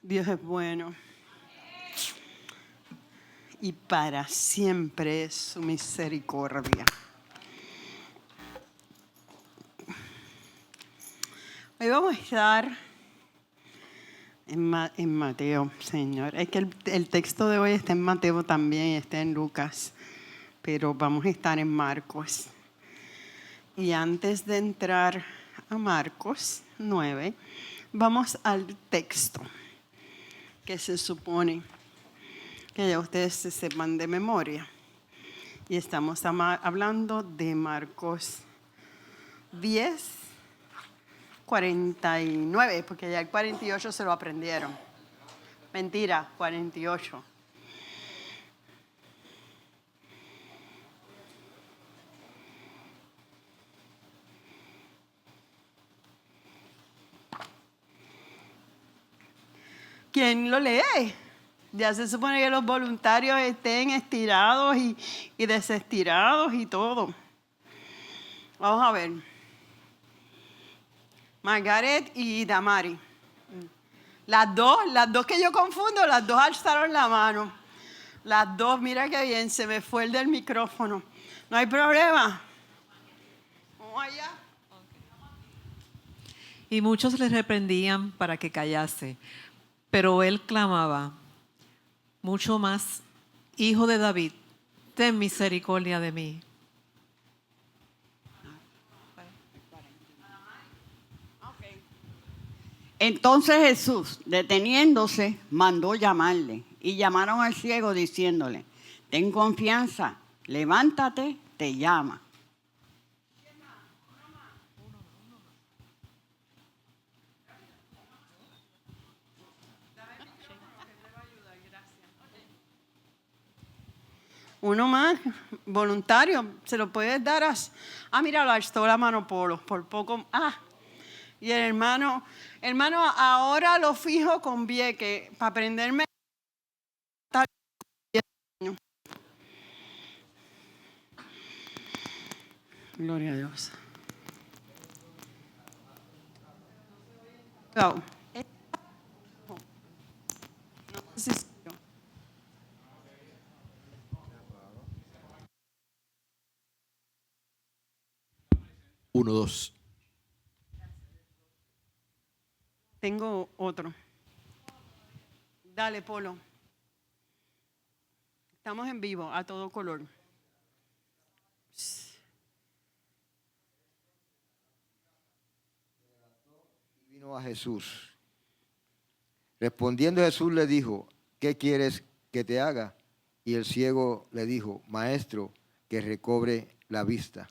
Dios es bueno. Y para siempre es su misericordia. Hoy vamos a estar en Mateo, Señor. Es que el texto de hoy está en Mateo también y está en Lucas, pero vamos a estar en Marcos. Y antes de entrar a Marcos 9, vamos al texto que se supone que ya ustedes se sepan de memoria. Y estamos hablando de Marcos 10, 49, porque ya el 48 se lo aprendieron. Mentira, 48. ¿Quién lo lee? Ya se supone que los voluntarios estén estirados y desestirados y todo. Vamos a ver. Margaret y Damari. Las dos que yo confundo, las dos alzaron la mano. Las dos, mira qué bien, se me fue el del micrófono. No hay problema. Vamos allá. Y muchos le reprendían para que callase, pero él clamaba mucho más: Hijo de David, ten misericordia de mí. Entonces Jesús, deteniéndose, mandó llamarle, y llamaron al ciego diciéndole: ten confianza, levántate, te llama. Uno más, voluntario, se lo puedes dar a... mira, lo alzó la mano Polo, por poco... y el hermano, ahora lo fijo con Vieque, para aprenderme... Gloria a Dios. Go. No sé si... 1, 2. Tengo otro. Dale, Polo. Estamos en vivo, a todo color. Vino a Jesús. Respondiendo Jesús le dijo: ¿qué quieres que te haga? Y el ciego le dijo: Maestro, que recobre la vista.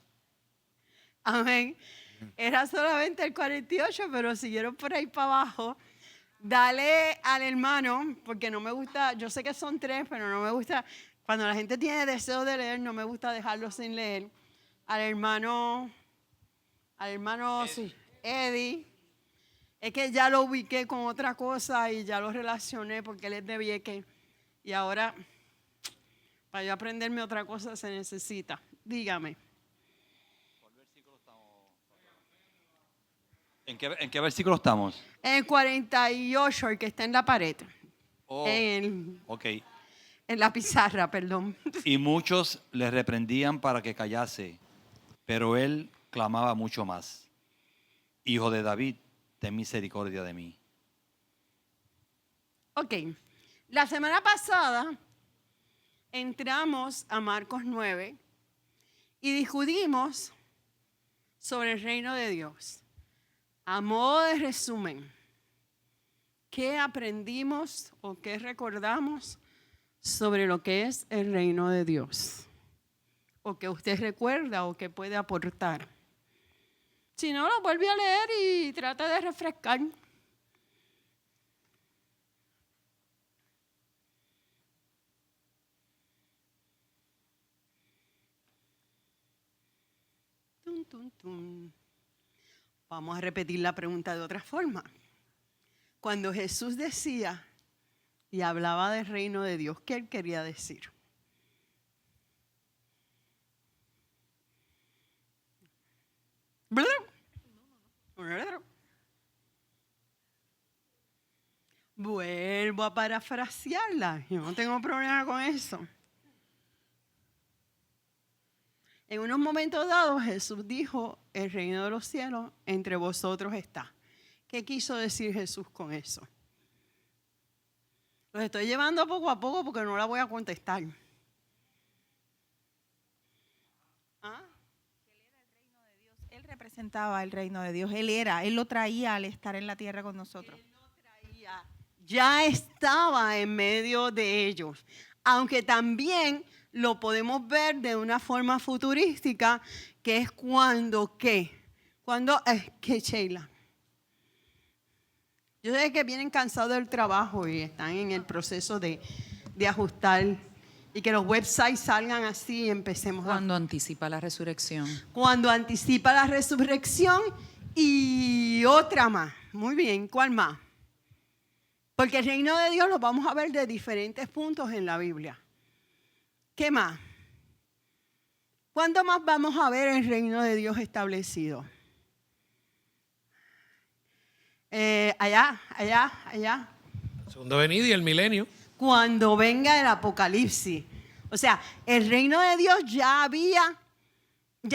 Amén. Era solamente el 48, pero siguieron por ahí para abajo. Dale al hermano, porque no me gusta, yo sé que son 3, pero no me gusta, cuando la gente tiene deseo de leer, no me gusta dejarlo sin leer. Al hermano sí, Eddie. Es que ya lo ubiqué con otra cosa y ya lo relacioné porque él es de Vieques. Y ahora, para yo aprenderme otra cosa se necesita. Dígame. ¿En qué versículo estamos? En el 48, el que está en la pared. Oh, ok. En la pizarra, perdón. Y muchos le reprendían para que callase, pero él clamaba mucho más: Hijo de David, ten misericordia de mí. Ok. La semana pasada entramos a Marcos 9 y discutimos sobre el reino de Dios. A modo de resumen, ¿qué aprendimos o qué recordamos sobre lo que es el reino de Dios? O que usted recuerda o que puede aportar. Si no, lo vuelve a leer y trata de refrescar. Tum, tum, tum. Vamos a repetir la pregunta de otra forma. Cuando Jesús decía y hablaba del reino de Dios, ¿qué él quería decir? Bueno, vuelvo a parafrasearla. Yo no tengo problema con eso. En unos momentos dados Jesús dijo, el reino de los cielos entre vosotros está. ¿Qué quiso decir Jesús con eso? Los estoy llevando poco a poco porque no la voy a contestar. ¿Ah? Él representaba el reino de Dios. Él lo traía al estar en la tierra con nosotros. Él lo traía, ya estaba en medio de ellos. Aunque también lo podemos ver de una forma futurística, que es cuando, ¿qué? Cuando, ¿qué, Sheila? Yo sé que vienen cansados del trabajo y están en el proceso de ajustar y que los websites salgan así y empecemos Cuando anticipa la resurrección. Cuando anticipa la resurrección y otra más. Muy bien, ¿cuál más? Porque el reino de Dios lo vamos a ver de diferentes puntos en la Biblia. ¿Qué más? ¿Cuándo más vamos a ver el reino de Dios establecido? Allá. La segunda venida y el milenio. Cuando venga el Apocalipsis. O sea, el reino de Dios ya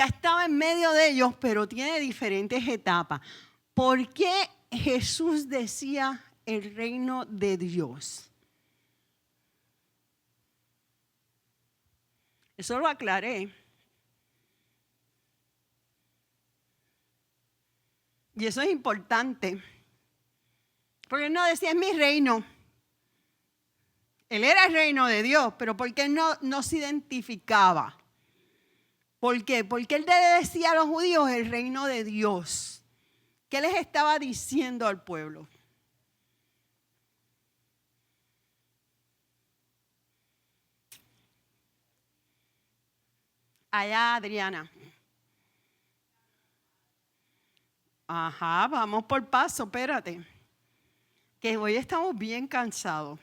estaba en medio de ellos, pero tiene diferentes etapas. ¿Por qué Jesús decía el reino de Dios? Eso lo aclaré. Y eso es importante. Porque él no decía, es mi reino. Él era el reino de Dios, pero ¿por qué no se identificaba? ¿Por qué? Porque él le decía a los judíos el reino de Dios. ¿Qué les estaba diciendo al pueblo? Allá, Adriana. Ajá, vamos por paso, espérate. Que hoy estamos bien cansados.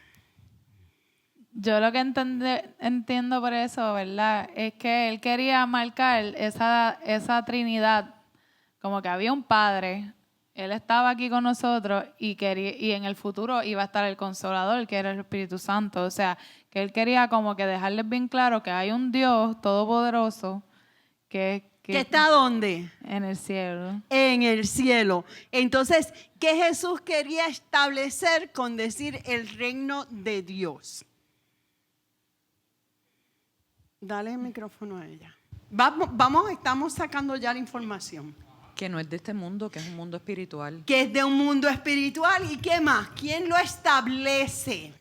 Yo lo que entiendo por eso, ¿verdad? Es que él quería marcar esa Trinidad, como que había un Padre, él estaba aquí con nosotros y en el futuro iba a estar el Consolador, que era el Espíritu Santo. O sea, que él quería como que dejarles bien claro que hay un Dios todopoderoso que está ¿dónde? En el cielo. En el cielo. Entonces, ¿qué Jesús quería establecer con decir el reino de Dios? Dale el micrófono a ella. Estamos sacando ya la información. Que no es de este mundo, que es un mundo espiritual. Que es de un mundo espiritual. ¿Y qué más? ¿Quién lo establece?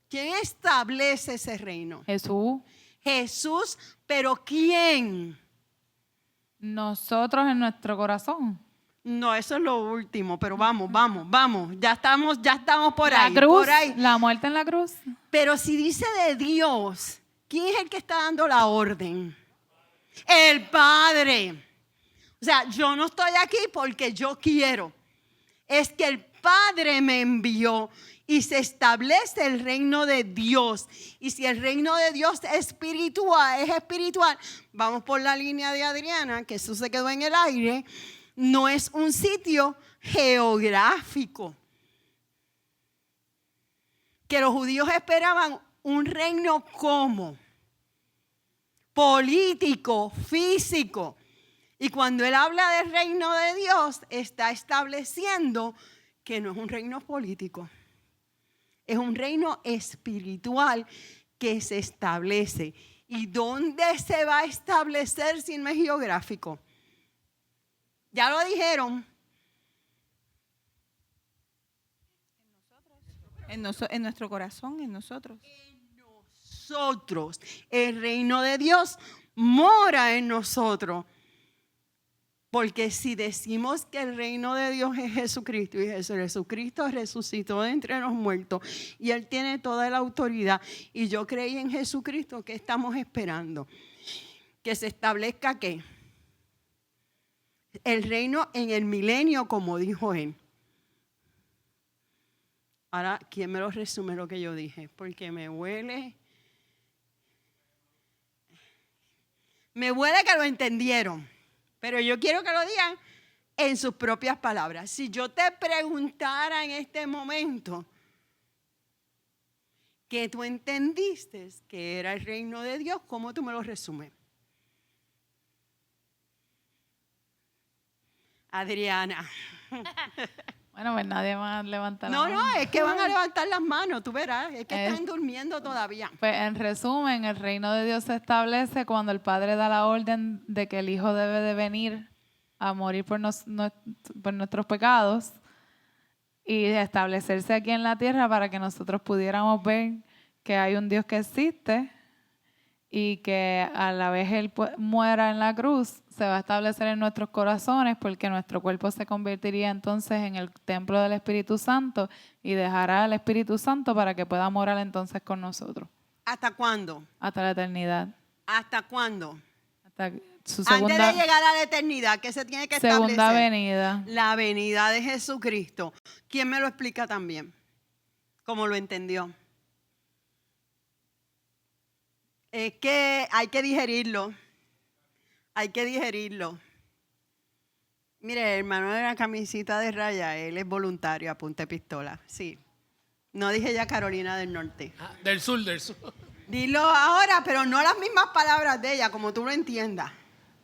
¿Quién establece ese reino? Jesús. Jesús, pero ¿quién? Nosotros en nuestro corazón. No, eso es lo último, pero vamos. Ya estamos por La ahí. cruz, Por ahí. la muerte en la cruz. Pero si dice de Dios, ¿quién es el que está dando la orden? El Padre. O sea, yo no estoy aquí porque yo quiero. Es que el Padre me envió y se establece el reino de Dios. Y si el reino de Dios es espiritual, vamos por la línea de Adriana, que eso se quedó en el aire, no es un sitio geográfico. Que los judíos esperaban un reino como político, físico. Y cuando él habla del reino de Dios, está estableciendo que no es un reino político. Es un reino espiritual que se establece. ¿Y dónde se va a establecer si no es geográfico? Ya lo dijeron. En nuestro corazón, en nosotros. Nosotros. El reino de Dios mora en nosotros. Porque si decimos que el reino de Dios es Jesucristo y Jesucristo resucitó de entre los muertos y Él tiene toda la autoridad y yo creí en Jesucristo, ¿qué estamos esperando? Que se establezca ¿qué? El reino en el milenio, como dijo Él. Ahora, ¿quién me lo resume lo que yo dije? Porque me huele que lo entendieron. Pero yo quiero que lo digan en sus propias palabras. Si yo te preguntara en este momento que tú entendiste que era el reino de Dios, ¿cómo tú me lo resumes? Adriana. Bueno, pues nadie más levanta la No, mano. no, es que van a levantar las manos, tú verás, es que están durmiendo todavía. Pues en resumen, el reino de Dios se establece cuando el Padre da la orden de que el Hijo debe de venir a morir por nuestros pecados y establecerse aquí en la tierra para que nosotros pudiéramos ver que hay un Dios que existe y que a la vez Él muera en la cruz, se va a establecer en nuestros corazones porque nuestro cuerpo se convertiría entonces en el templo del Espíritu Santo y dejará al Espíritu Santo para que pueda morar entonces con nosotros. ¿Hasta cuándo? Hasta la eternidad. ¿Hasta cuándo? Hasta su Antes de llegar a la eternidad, ¿qué se tiene que establecer? segunda venida. La venida de Jesucristo. ¿Quién me lo explica también? ¿Cómo lo entendió? Es que hay que digerirlo. Hay que digerirlo. Mire, el hermano de la camisita de raya, él es voluntario, apunte pistola. Sí. No dije ya Carolina del Norte. Ah, del sur. Dilo ahora, pero no las mismas palabras de ella, como tú lo entiendas.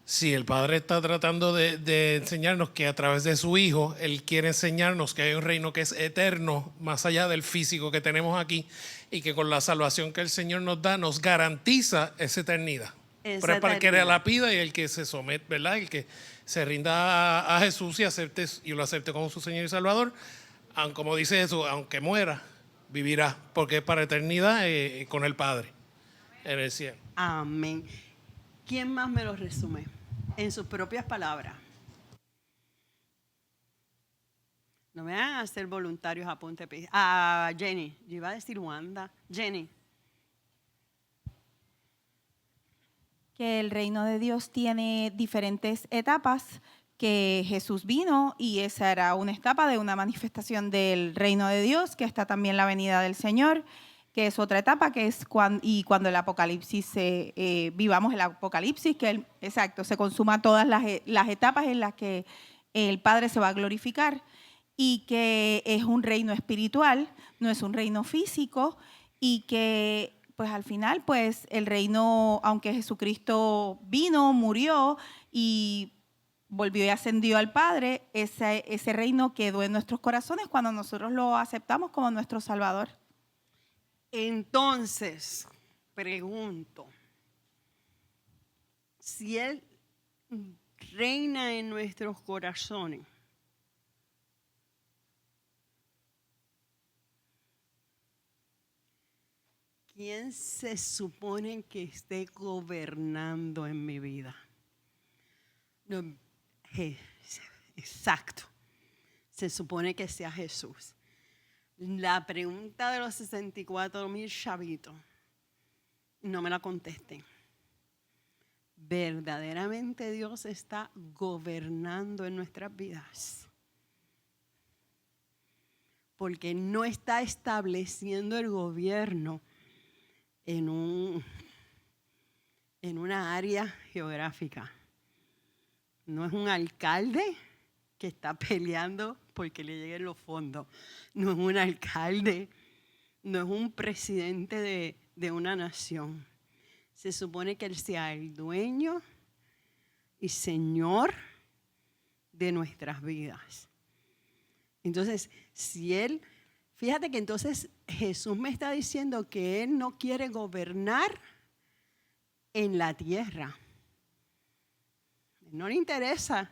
Sí, el Padre está tratando de enseñarnos que a través de su Hijo, Él quiere enseñarnos que hay un reino que es eterno, más allá del físico que tenemos aquí, y que con la salvación que el Señor nos da, nos garantiza esa eternidad. Pero es para el que la pida y el que se somete, ¿verdad? El que se rinda a Jesús y lo acepte como su Señor y Salvador, como dice Jesús, aunque muera, vivirá, porque es para eternidad con el Padre en el cielo. Amén. ¿Quién más me lo resume? En sus propias palabras. No me van a hacer voluntarios a punta de pistola. Ah, Jenny, yo iba a decir Wanda. Jenny. Que el reino de Dios tiene diferentes etapas, que Jesús vino y esa era una etapa de una manifestación del reino de Dios, que está también la venida del Señor, que es otra etapa, que es cuando el Apocalipsis, vivamos el Apocalipsis, que se consuma todas las etapas en las que el Padre se va a glorificar, y que es un reino espiritual, no es un reino físico, y que pues al final pues el reino, aunque Jesucristo vino, murió y volvió y ascendió al Padre, ese reino quedó en nuestros corazones cuando nosotros lo aceptamos como nuestro Salvador. Entonces, pregunto, si Él reina en nuestros corazones, ¿quién se supone que esté gobernando en mi vida? No, exacto. Se supone que sea Jesús. La pregunta de los 64,000 chavitos, no me la contesten. ¿Verdaderamente Dios está gobernando en nuestras vidas? Porque no está estableciendo el gobierno en una área geográfica. No es un alcalde que está peleando porque le lleguen los fondos. No es un alcalde, no es un presidente de una nación. Se supone que Él sea el dueño y Señor de nuestras vidas. Entonces, si Él, fíjate que entonces Jesús me está diciendo que Él no quiere gobernar en la tierra. No le interesa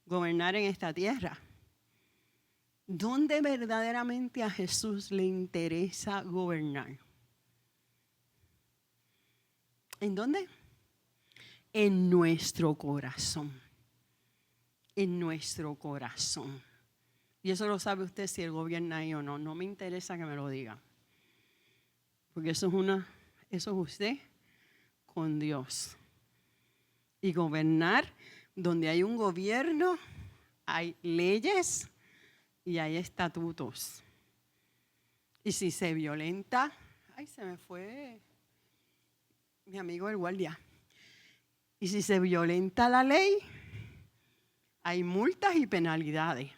gobernar en esta tierra. ¿Dónde verdaderamente a Jesús le interesa gobernar? ¿En dónde? En nuestro corazón. En nuestro corazón. Y eso lo sabe usted si Él gobierna ahí o no. No me interesa que me lo diga. Porque eso es usted con Dios. Y gobernar, donde hay un gobierno, hay leyes y hay estatutos. Y si se violenta, ay, se me fue mi amigo el guardia. Y si se violenta la ley, hay multas y penalidades.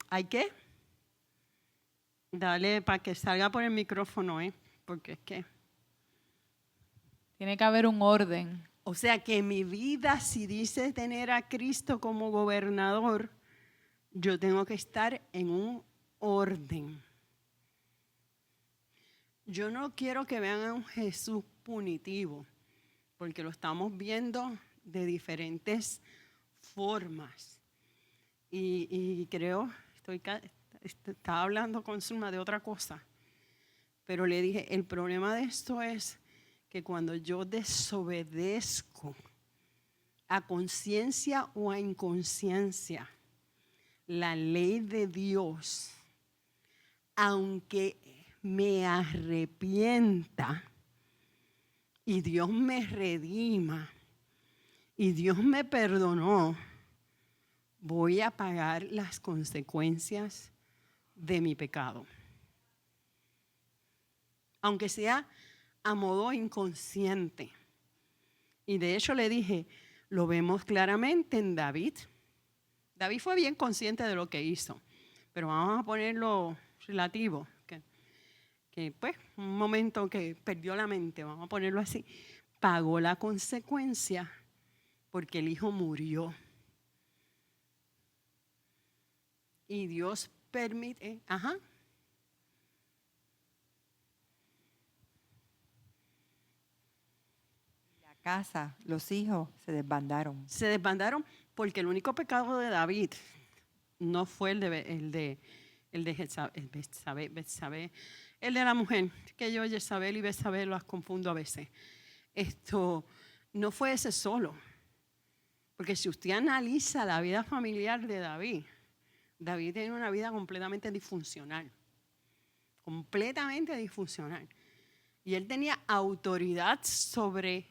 ¿Hay qué? Dale para que salga por el micrófono, porque es que... Tiene que haber un orden. O sea que mi vida, si dice tener a Cristo como gobernador, yo tengo que estar en un orden. Yo no quiero que vean a un Jesús punitivo, porque lo estamos viendo de diferentes formas. Y creo, estaba hablando con Zulma de otra cosa, pero le dije, el problema de esto es que cuando yo desobedezco a conciencia o a inconsciencia la ley de Dios, aunque me arrepienta y Dios me redima y Dios me perdonó, voy a pagar las consecuencias de mi pecado. Aunque sea a modo inconsciente. Y de hecho le dije, lo vemos claramente en David. David fue bien consciente de lo que hizo, pero vamos a ponerlo relativo, que pues un momento que perdió la mente, vamos a ponerlo así, pagó la consecuencia porque el hijo murió. Y Dios permite, La casa, los hijos se desbandaron. Se desbandaron porque el único pecado de David no fue el de Betsabé, el de la mujer, que yo Jezabel y Betsabé las confundo a veces. Esto no fue ese solo, porque si usted analiza la vida familiar de David, David tiene una vida completamente disfuncional, y él tenía autoridad sobre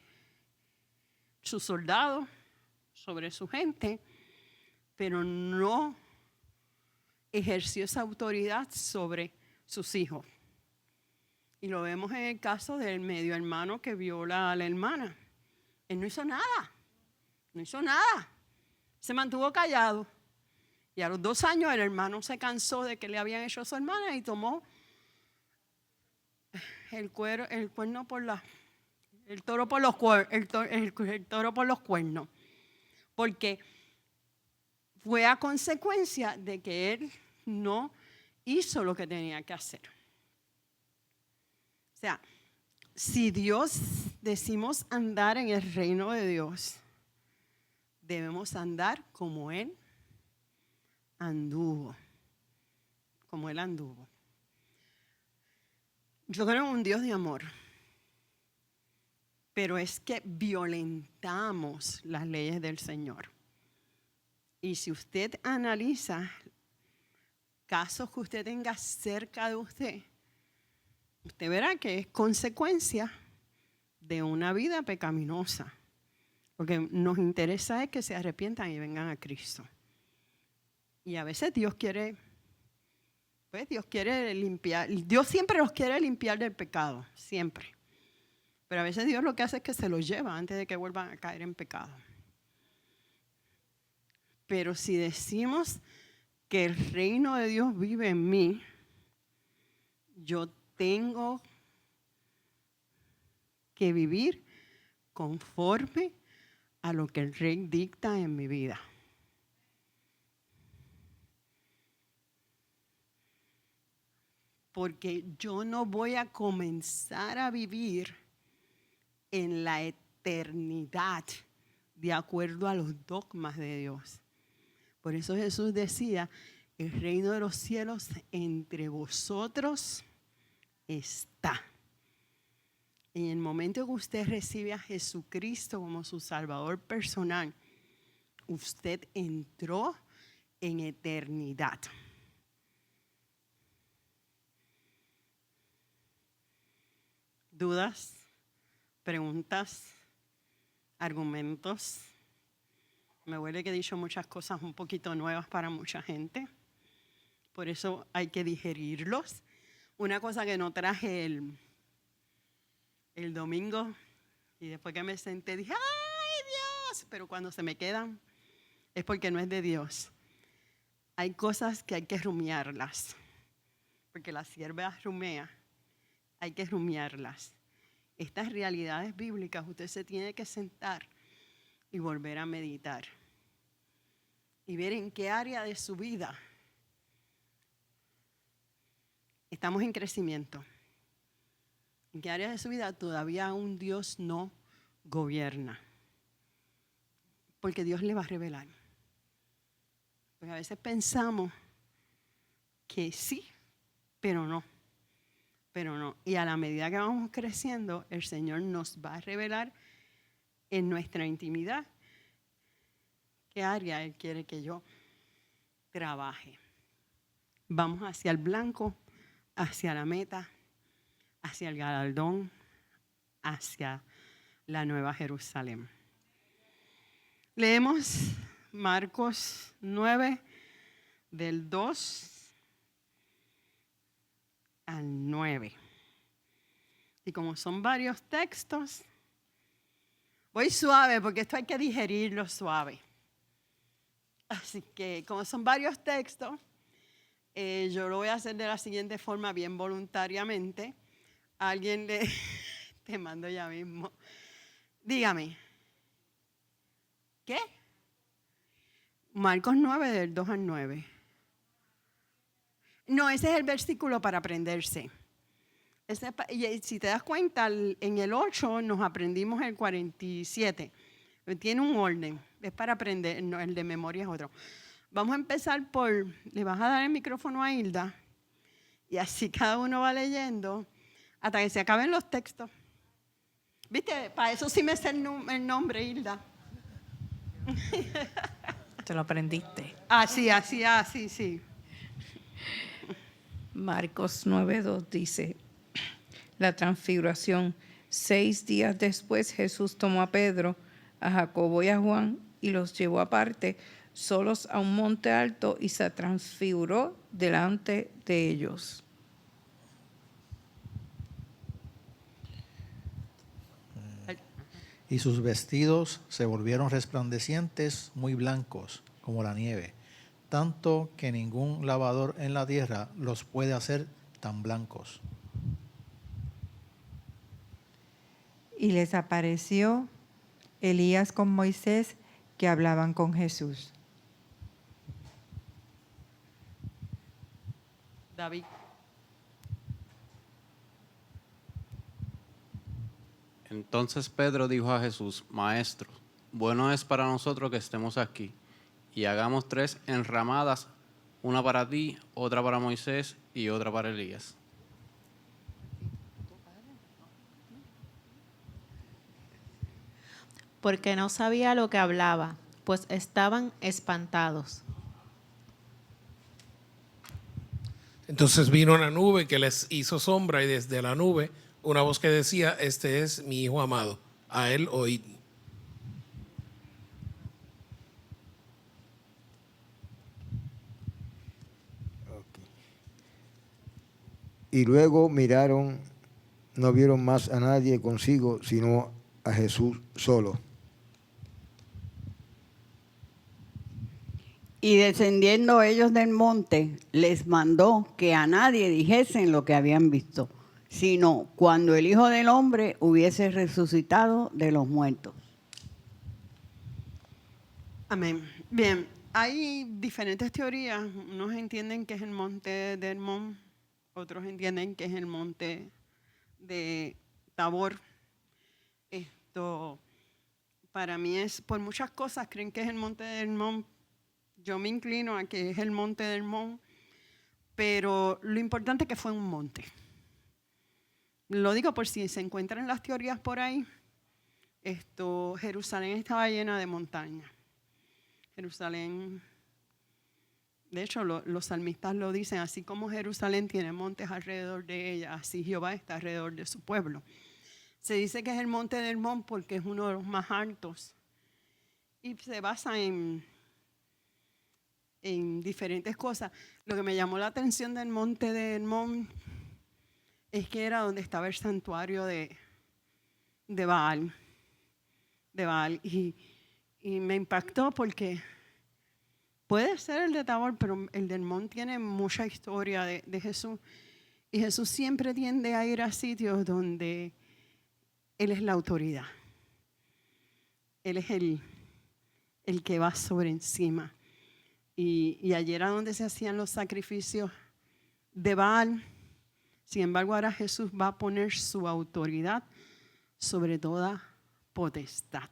sus soldados, sobre su gente, pero no ejerció esa autoridad sobre sus hijos. Y lo vemos en el caso del medio hermano que viola a la hermana. Él no hizo nada, se mantuvo callado. Y a los 2 años el hermano se cansó de que le habían hecho a su hermana y tomó el toro por los cuernos. Porque fue a consecuencia de que él no hizo lo que tenía que hacer. O sea, si decimos andar en el reino de Dios, debemos andar como Él anduvo. Yo creo en un Dios de amor, pero es que violentamos las leyes del Señor. Y si usted analiza casos que usted tenga cerca de usted verá que es consecuencia de una vida pecaminosa. Porque nos interesa es que se arrepientan y vengan a Cristo. Y a veces Dios quiere limpiar. Dios siempre los quiere limpiar del pecado, siempre. Pero a veces Dios lo que hace es que se los lleva antes de que vuelvan a caer en pecado. Pero si decimos que el reino de Dios vive en mí, yo tengo que vivir conforme a lo que el Rey dicta en mi vida. Porque yo no voy a comenzar a vivir en la eternidad de acuerdo a los dogmas de Dios. Por eso Jesús decía, el reino de los cielos entre vosotros está. En el momento que usted recibe a Jesucristo como su Salvador personal, usted entró en eternidad. ¿Dudas? ¿Preguntas? ¿Argumentos? Me huele que he dicho muchas cosas un poquito nuevas para mucha gente. Por eso hay que digerirlos. Una cosa que no traje el domingo Y después que me senté dije, ¡ay, Dios! Pero cuando se me quedan es porque no es de Dios. Hay cosas que hay que rumiarlas, porque la sierva rumea, hay que rumiarlas. Estas realidades bíblicas usted se tiene que sentar y volver a meditar y ver en qué área de su vida estamos en crecimiento. ¿En qué área de su vida todavía un Dios no gobierna? Porque Dios le va a revelar. Porque a veces pensamos que sí, pero no. Pero no. Y a la medida que vamos creciendo, el Señor nos va a revelar en nuestra intimidad qué área Él quiere que yo trabaje. Vamos hacia el blanco, hacia la meta, hacia el galardón, hacia la Nueva Jerusalén. Leemos Marcos 9, del 2 al 9. Y como son varios textos, voy suave porque esto hay que digerirlo suave. Así que como son varios textos, yo lo voy a hacer de la siguiente forma, bien voluntariamente. Alguien le... Te mando ya mismo. Dígame. ¿Qué? Marcos 9, del 2 al 9. No, ese es el versículo para aprenderse. Y si te das cuenta, en el 8 nos aprendimos el 47. Tiene un orden, es para aprender, no, el de memoria es otro. Vamos a empezar por, le vas a dar el micrófono a Hilda, y así cada uno va leyendo hasta que se acaben los textos. ¿Viste? Para eso sí me sé el nombre, Hilda. Te lo aprendiste. Así, sí. Marcos 9:2 dice, la transfiguración. 6 días después Jesús tomó a Pedro, a Jacobo y a Juan y los llevó aparte, solos a un monte alto, y se transfiguró delante de ellos. Y sus vestidos se volvieron resplandecientes, muy blancos, como la nieve, tanto que ningún lavador en la tierra los puede hacer tan blancos. Y les apareció Elías con Moisés, que hablaban con Jesús. David. Entonces Pedro dijo a Jesús, Maestro, bueno es para nosotros que estemos aquí, y hagamos 3 enramadas, una para ti, otra para Moisés y otra para Elías. Porque no sabía lo que hablaba, pues estaban espantados. Entonces vino una nube que les hizo sombra, y desde la nube una voz que decía, este es mi Hijo amado, a él oíd. Y luego miraron, no vieron más a nadie consigo, sino a Jesús solo. Y descendiendo ellos del monte, les mandó que a nadie dijesen lo que habían visto, sino cuando el Hijo del Hombre hubiese resucitado de los muertos. Amén. Bien, hay diferentes teorías. Unos entienden que es el monte de Hermón, otros entienden que es el monte de Tabor. Esto, para mí es, por muchas cosas, creen que es el monte de Hermón. Yo me inclino a que es el monte de Hermón, pero lo importante es que fue un monte. Lo digo por si se encuentran las teorías por ahí. Jerusalén estaba llena de montañas. Jerusalén, de hecho los salmistas lo dicen, así como Jerusalén tiene montes alrededor de ella, así Jehová está alrededor de su pueblo. Se dice que es el monte de Hermón porque es uno de los más altos y se basa en diferentes cosas. Lo que me llamó la atención del monte de Hermón es que era donde estaba el santuario de Baal. de Baal. Y me impactó porque puede ser el de Tabor, pero el del Hermón tiene mucha historia de Jesús. Y Jesús siempre tiende a ir a sitios donde Él es la autoridad. Él es el que va sobre encima. Y ayer era donde se hacían los sacrificios de Baal. Sin embargo, ahora Jesús va a poner su autoridad sobre toda potestad,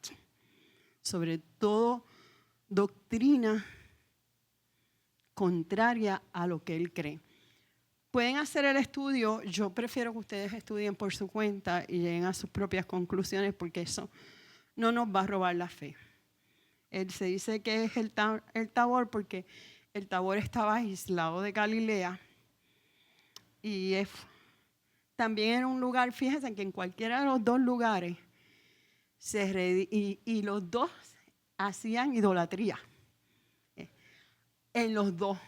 sobre toda doctrina contraria a lo que Él cree. Pueden hacer el estudio, yo prefiero que ustedes estudien por su cuenta y lleguen a sus propias conclusiones porque eso no nos va a robar la fe. Él se dice que es el Tabor porque el Tabor estaba aislado de Galilea y también era un lugar, fíjense que en cualquiera de los dos lugares y los dos hacían idolatría. En los dos.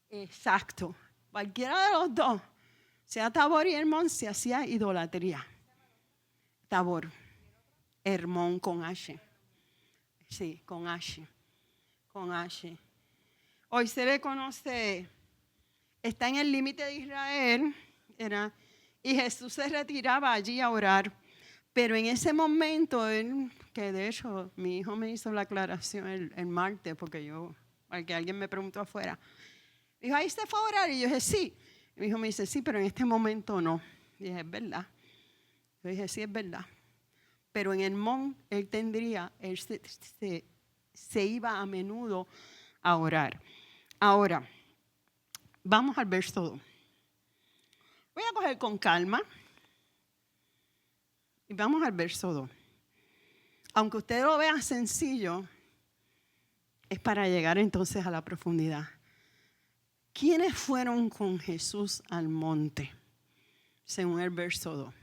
Exacto. Cualquiera de los dos, sea Tabor y Hermón, se hacía idolatría. Tabor, Hermón con H. Sí, con H. Con H. Hoy se le conoce, está en el límite de Israel, y Jesús se retiraba allí a orar. Pero en ese momento, que de hecho mi hijo me hizo la aclaración el martes, porque alguien me preguntó afuera, dijo, ¿ahí se fue a orar? Y yo dije, sí. Y mi hijo me dice, sí, pero en este momento no. Y dije, es verdad. Yo dije, sí, es verdad. Pero en Hermón, él se iba a menudo a orar. Ahora, vamos al verso 2. Voy a coger con calma. Y vamos al verso 2. Aunque usted lo vea sencillo, es para llegar entonces a la profundidad. ¿Quiénes fueron con Jesús al monte? Según el verso 2.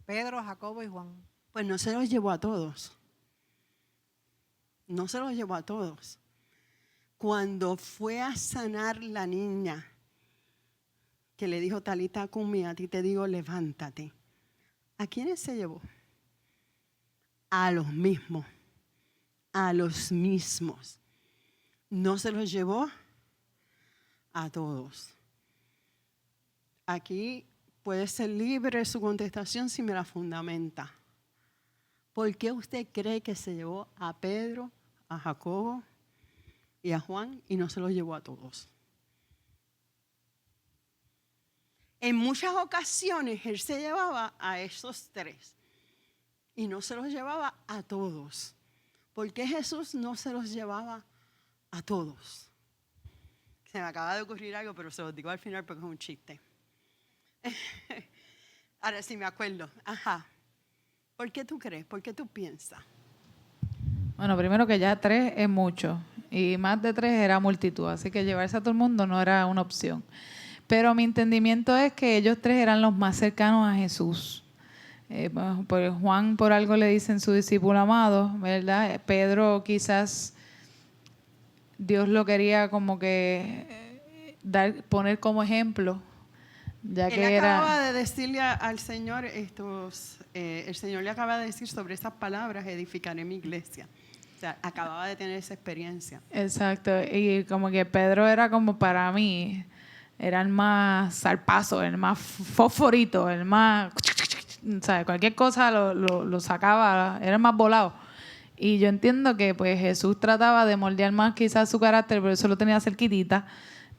Pedro, Jacobo y Juan. Pues no se los llevó a todos. No se los llevó a todos. Cuando fue a sanar la niña, que le dijo, Talita cumi, a ti te digo, levántate. ¿A quiénes se llevó? A los mismos. A los mismos. No se los llevó a todos. Aquí puede ser libre su contestación si me la fundamenta. ¿Por qué usted cree que se llevó a Pedro, a Jacobo y a Juan y no se los llevó a todos? En muchas ocasiones Él se llevaba a esos tres y no se los llevaba a todos. ¿Por qué Jesús no se los llevaba a todos? Se me acaba de ocurrir algo, pero se los digo al final porque es un chiste. Ahora sí me acuerdo. Ajá. ¿Por qué tú crees? ¿Por qué tú piensas? Bueno, primero que ya 3 es mucho y más de 3 era multitud, así que llevarse a todo el mundo no era una opción. Pero mi entendimiento es que ellos 3 eran los más cercanos a Jesús. Pues Juan por algo le dicen su discípulo amado, ¿verdad? Pedro quizás Dios lo quería como que poner como ejemplo, ya Él que acababa era... de decirle al Señor el Señor le acaba de decir sobre estas palabras, edificaré mi iglesia. O sea, acababa de tener esa experiencia. Exacto, y como que Pedro era como para mí, era el más zarpazo, el más fosforito, el más... ¿sabes? Cualquier cosa lo sacaba, era el más volado. Y yo entiendo que pues Jesús trataba de moldear más quizás su carácter, pero eso lo tenía cerquitita.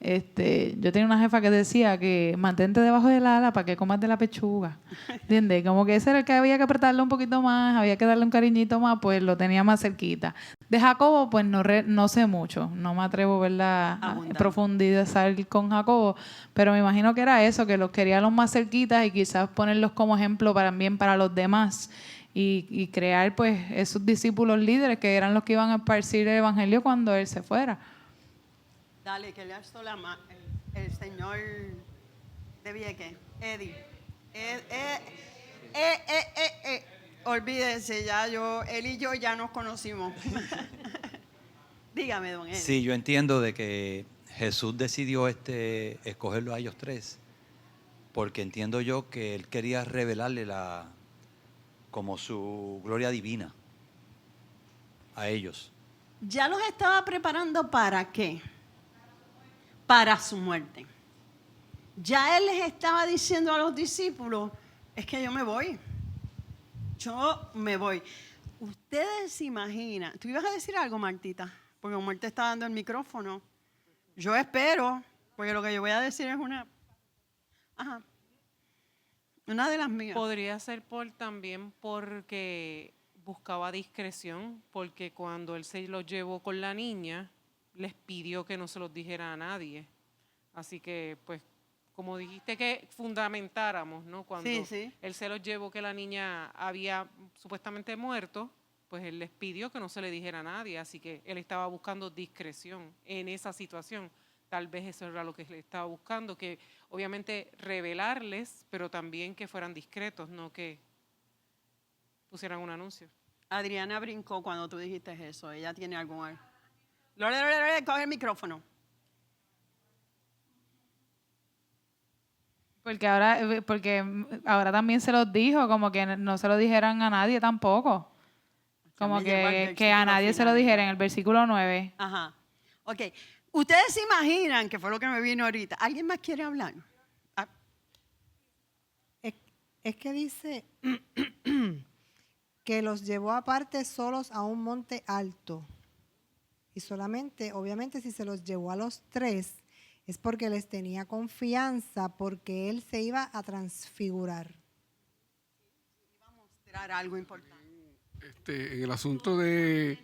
Yo tenía una jefa que decía que mantente debajo del ala para que comas de la pechuga. ¿Entiendes? Como que ese era el que había que apretarle un poquito más, había que darle un cariñito más, pues lo tenía más cerquita. De Jacobo, pues no sé mucho, no me atrevo, ¿verdad?, a profundizar con Jacobo, pero me imagino que era eso, que los quería los más cerquitas y quizás ponerlos como ejemplo también para los demás y crear pues esos discípulos líderes que eran los que iban a esparcir el evangelio cuando él se fuera. Dale, que le alzo la mano el señor de Vieques, Eddie. Olvídense, él y yo ya nos conocimos. Dígame, don Eddie. Sí, yo entiendo de que Jesús decidió escogerlo a ellos 3 porque entiendo yo que él quería revelarle como su gloria divina a ellos. Ya los estaba preparando ¿para qué? Para su muerte. Ya él les estaba diciendo a los discípulos, es que yo me voy. Yo me voy. Ustedes se imaginan, ¿tú ibas a decir algo, Martita? Porque Omar te está dando el micrófono. Yo espero, porque lo que yo voy a decir es una de las mías. Podría ser también porque buscaba discreción, porque cuando él se los llevó con la niña, les pidió que no se los dijera a nadie. Así que, pues, como dijiste que fundamentáramos, ¿no? Cuando él se los llevó que la niña había supuestamente muerto, pues él les pidió que no se le dijera a nadie. Así que él estaba buscando discreción en esa situación. Tal vez eso era lo que él estaba buscando, que obviamente revelarles, pero también que fueran discretos, no que pusieran un anuncio. Adriana brincó cuando tú dijiste eso. Ella tiene algún... Lore, coge el micrófono. Porque ahora también se los dijo, como que no se lo dijeran a nadie tampoco. Como que a nadie se lo dijera en el versículo 9. Ajá. Ok. Ustedes se imaginan, que fue lo que me vino ahorita. ¿Alguien más quiere hablar? Es que dice que los llevó aparte solos a un monte alto. Y solamente, obviamente, si se los llevó a los tres, es porque les tenía confianza, porque él se iba a transfigurar. Iba a mostrar algo importante. En el asunto de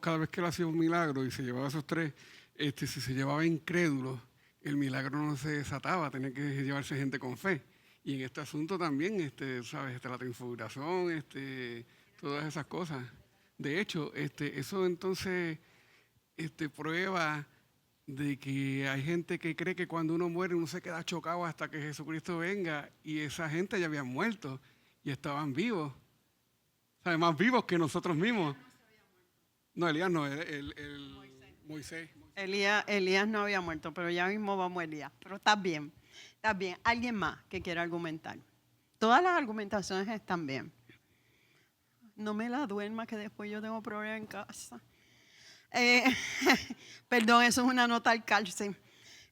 cada vez que él hacía un milagro y se llevaba a esos tres, si se llevaba incrédulos, el milagro no se desataba, tenía que llevarse gente con fe. Y en este asunto también, ¿sabes? La transfiguración, todas esas cosas. De hecho, eso entonces prueba de que hay gente que cree que cuando uno muere uno se queda chocado hasta que Jesucristo venga, y esa gente ya habían muerto y estaban vivos, ¿sabes? Más vivos que nosotros mismos. No, Elías no, Moisés. Elías no había muerto, pero ya mismo vamos a Elías. Pero está bien. ¿Alguien más que quiera argumentar? Todas las argumentaciones están bien. No me la duerma, que después yo tengo problemas en casa. Perdón, eso es una nota al cárcel.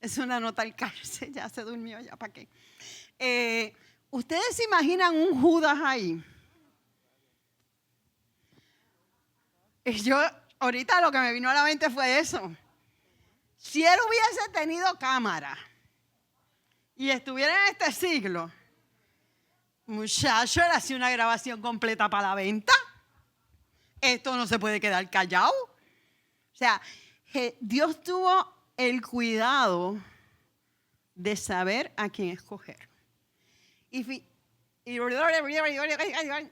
Es una nota al cárcel. Ya se durmió, ya para qué. ¿Ustedes se imaginan un Judas ahí? Yo, ahorita lo que me vino a la mente fue eso. Si él hubiese tenido cámara y estuviera en este siglo, muchacho, era así una grabación completa para la venta. Esto no se puede quedar callado. O sea, Dios tuvo el cuidado de saber a quién escoger. El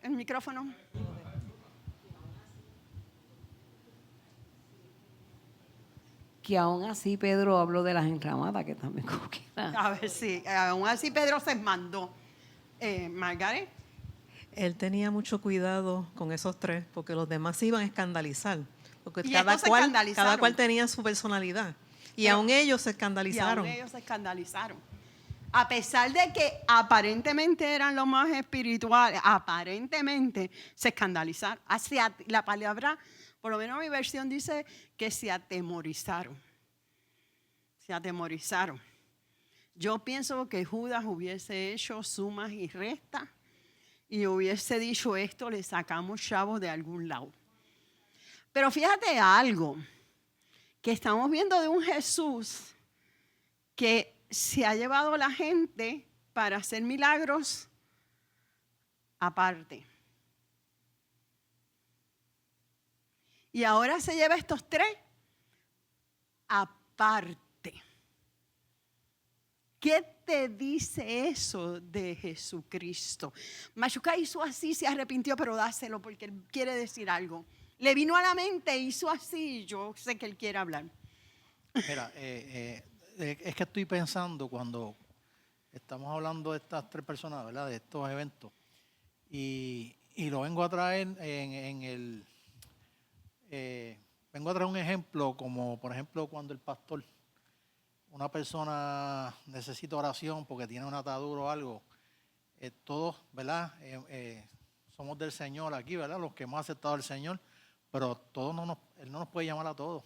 micrófono. Que aún así Pedro habló de las enramadas, que también como que... A ver, sí, aún así Pedro se mandó. Margaret. Él tenía mucho cuidado con esos tres, porque los demás se iban a escandalizar. Porque Y cada estos se escandalizaron. cada cual tenía su personalidad. Y aún ellos se escandalizaron. A pesar de que aparentemente eran los más espirituales, aparentemente se escandalizaron. La palabra, por lo menos mi versión dice que se atemorizaron. Se atemorizaron. Yo pienso que Judas hubiese hecho sumas y restas y hubiese dicho esto, le sacamos chavos de algún lado. Pero fíjate algo, que estamos viendo de un Jesús que se ha llevado a la gente para hacer milagros aparte. Y ahora se lleva estos tres aparte. ¿Qué te dice eso de Jesucristo? Machuca hizo así, se arrepintió, pero dáselo porque él quiere decir algo. Le vino a la mente, hizo así, yo sé que él quiere hablar. Mira, es que estoy pensando cuando estamos hablando de estas tres personas, ¿verdad? De estos eventos. Y lo vengo a traer vengo a traer un ejemplo, como por ejemplo cuando el pastor una persona necesita oración porque tiene una atadura o algo, todos, ¿verdad? Somos del Señor aquí, ¿verdad? Los que hemos aceptado al Señor, pero Él no nos puede llamar a todos.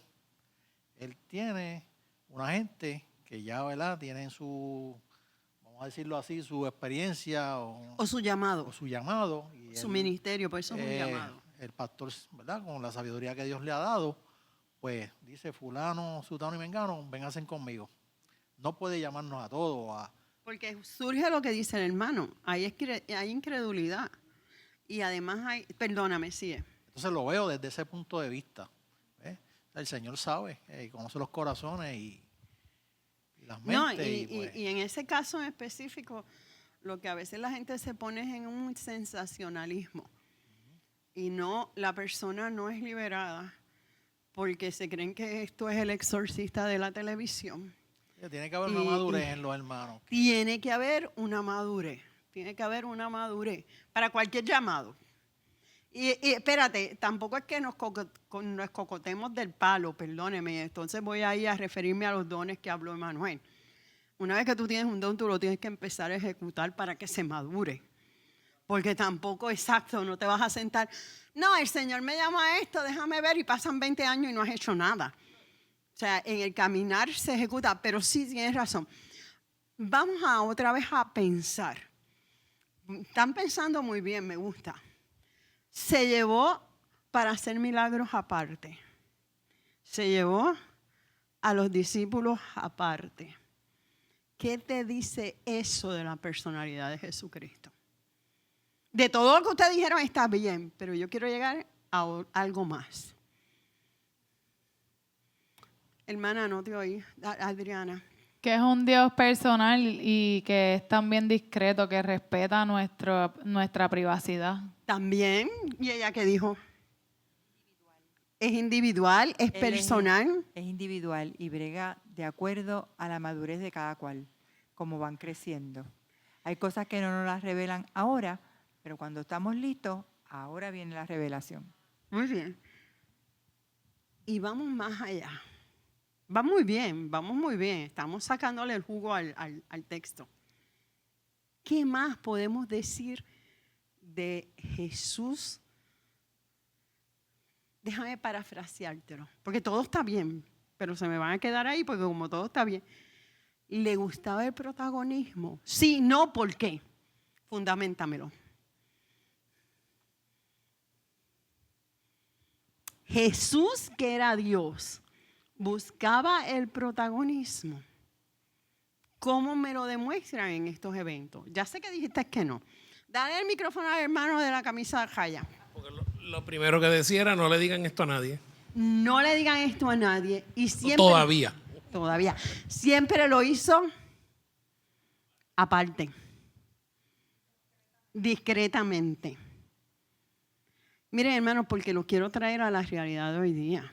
Él tiene una gente que ya, ¿verdad? Tienen su, vamos a decirlo así, su experiencia o su llamado. O su llamado. Y su ministerio, pues eso es un llamado. El pastor, ¿verdad? Con la sabiduría que Dios le ha dado, pues dice, fulano, sutano y mengano, vénganse conmigo. No puede llamarnos a todos. Porque surge lo que dice el hermano, hay incredulidad. Y además hay, perdóname, sigue. Entonces lo veo desde ese punto de vista. ¿Ves? El Señor sabe, conoce los corazones y las mentes. No, pues, y en ese caso en específico, lo que a veces la gente se pone es en un sensacionalismo. Y no, la persona no es liberada porque se creen que esto es el exorcista de la televisión. Tiene que haber una madurez en los hermanos. Tiene que haber una madurez. Tiene que haber una madurez para cualquier llamado. Y espérate, tampoco es que nos cocotemos del palo, perdóneme. Entonces voy ahí a referirme a los dones que habló Emanuel. Una vez que tú tienes un don, tú lo tienes que empezar a ejecutar para que se madure. Porque tampoco, exacto, no te vas a sentar. No, el Señor me llama a esto, déjame ver, y pasan 20 años y no has hecho nada. O sea, en el caminar se ejecuta, pero sí tienes razón. Vamos otra vez a pensar. Están pensando muy bien, me gusta. Se llevó para hacer milagros aparte. Se llevó a los discípulos aparte. ¿Qué te dice eso de la personalidad de Jesucristo? De todo lo que ustedes dijeron está bien, pero yo quiero llegar a algo más. Hermana, no te oí. Adriana. Que es un Dios personal y que es también discreto, que respeta nuestra privacidad. También. ¿Y ella qué dijo? Es individual, es personal. Es individual y brega de acuerdo a la madurez de cada cual, como van creciendo. Hay cosas que no nos las revelan ahora, pero cuando estamos listos, ahora viene la revelación. Muy bien. Y vamos más allá. Va muy bien, vamos muy bien. Estamos sacándole el jugo al texto. ¿Qué más podemos decir de Jesús? Déjame parafraseártelo, porque todo está bien, pero se me van a quedar ahí porque como todo está bien. ¿Le gustaba el protagonismo? Sí, no, ¿por qué? Fundamentamelo. Jesús, que era Dios, buscaba el protagonismo. ¿Cómo me lo demuestran en estos eventos? Ya sé que dijiste que no. Dale el micrófono al hermano de la camisa raya. Porque lo primero que decía era no le digan esto a nadie. No le digan esto a nadie. Y siempre, Todavía. Siempre lo hizo aparte. Discretamente. Miren, hermanos, porque lo quiero traer a la realidad de hoy día.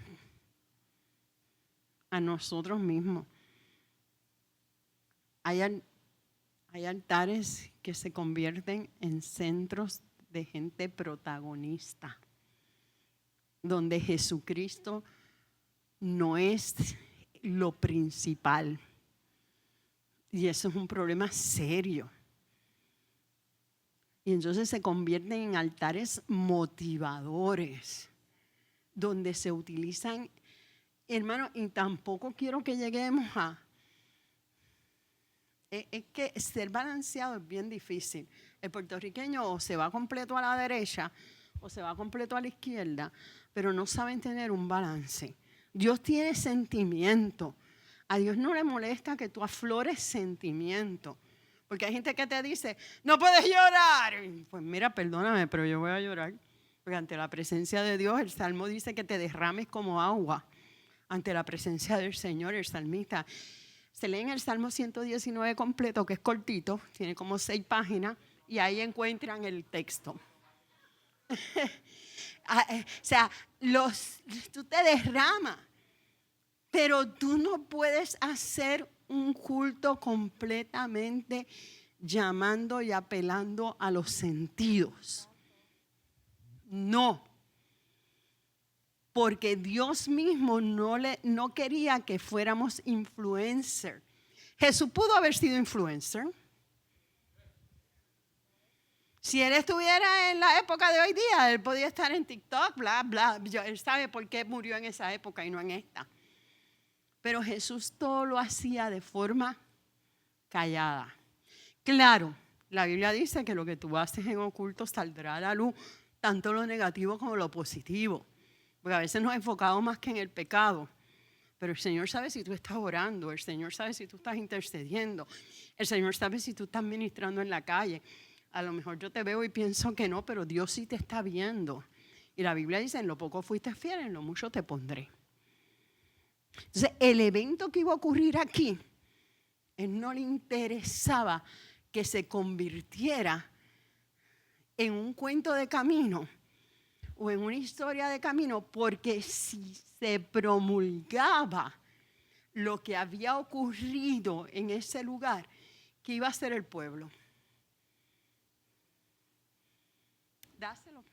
A nosotros mismos. Hay altares que se convierten en centros de gente protagonista, donde Jesucristo no es lo principal. Y eso es un problema serio. Y entonces se convierten en altares motivadores, donde se utilizan, hermano, y tampoco quiero que lleguemos a... Es que ser balanceado es bien difícil. El puertorriqueño o se va completo a la derecha o se va completo a la izquierda, pero no saben tener un balance. Dios tiene sentimiento. A Dios no le molesta que tú aflores sentimiento. Porque hay gente que te dice, no puedes llorar. Pues mira, perdóname, pero yo voy a llorar. Porque ante la presencia de Dios, el Salmo dice que te derrames como agua. Ante la presencia del Señor, el salmista. Se lee en el Salmo 119 completo, que es cortito, tiene como 6 páginas, y ahí encuentran el texto. O sea, tú te derramas, pero tú no puedes hacer un culto completamente llamando y apelando a los sentidos. No. porque Dios mismo no quería que fuéramos influencer. Jesús pudo haber sido influencer. Si él estuviera en la época de hoy día, él podía estar en TikTok, bla, bla. Él sabe por qué murió en esa época y no en esta. Pero Jesús todo lo hacía de forma callada. Claro, la Biblia dice que lo que tú haces en oculto saldrá a la luz, tanto lo negativo como lo positivo. Porque a veces nos enfocamos más que en el pecado. Pero el Señor sabe si tú estás orando, el Señor sabe si tú estás intercediendo, el Señor sabe si tú estás ministrando en la calle. A lo mejor yo te veo y pienso que no, pero Dios sí te está viendo. Y la Biblia dice, en lo poco fuiste fiel, en lo mucho te pondré. Entonces, el evento que iba a ocurrir aquí, él no le interesaba que se convirtiera en un cuento de camino o en una historia de camino, porque si se promulgaba lo que había ocurrido en ese lugar, ¿qué iba a hacer el pueblo? Dáselo,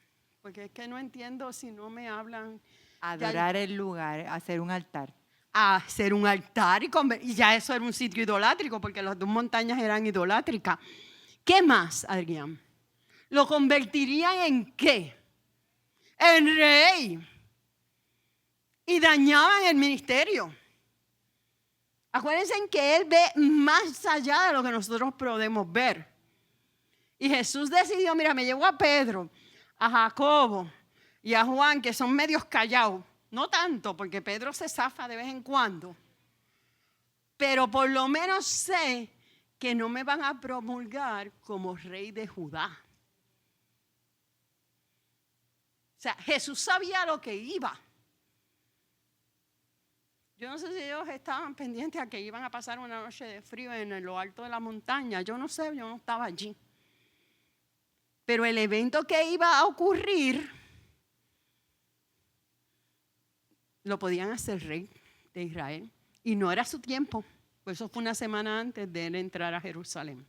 porque es que no entiendo si no me hablan. Adorar el lugar, hacer un altar. A hacer un altar y ya eso era un sitio idolátrico, porque las dos montañas eran idolátricas. ¿Qué más, Adrián? ¿Lo convertirían en qué? En rey. Y dañaban el ministerio. Acuérdense que él ve más allá de lo que nosotros podemos ver. Y Jesús decidió, mira, me llevó a Pedro, a Jacobo y a Juan, que son medios callados. No tanto, porque Pedro se zafa de vez en cuando. Pero por lo menos sé que no me van a promulgar como rey de Judá. O sea, Jesús sabía lo que iba. Yo no sé si ellos estaban pendientes a que iban a pasar una noche de frío en lo alto de la montaña. Yo no sé, yo no estaba allí. Pero el evento que iba a ocurrir lo podían hacer rey de Israel. Y no era su tiempo. Pues eso fue una semana antes de él entrar a Jerusalén.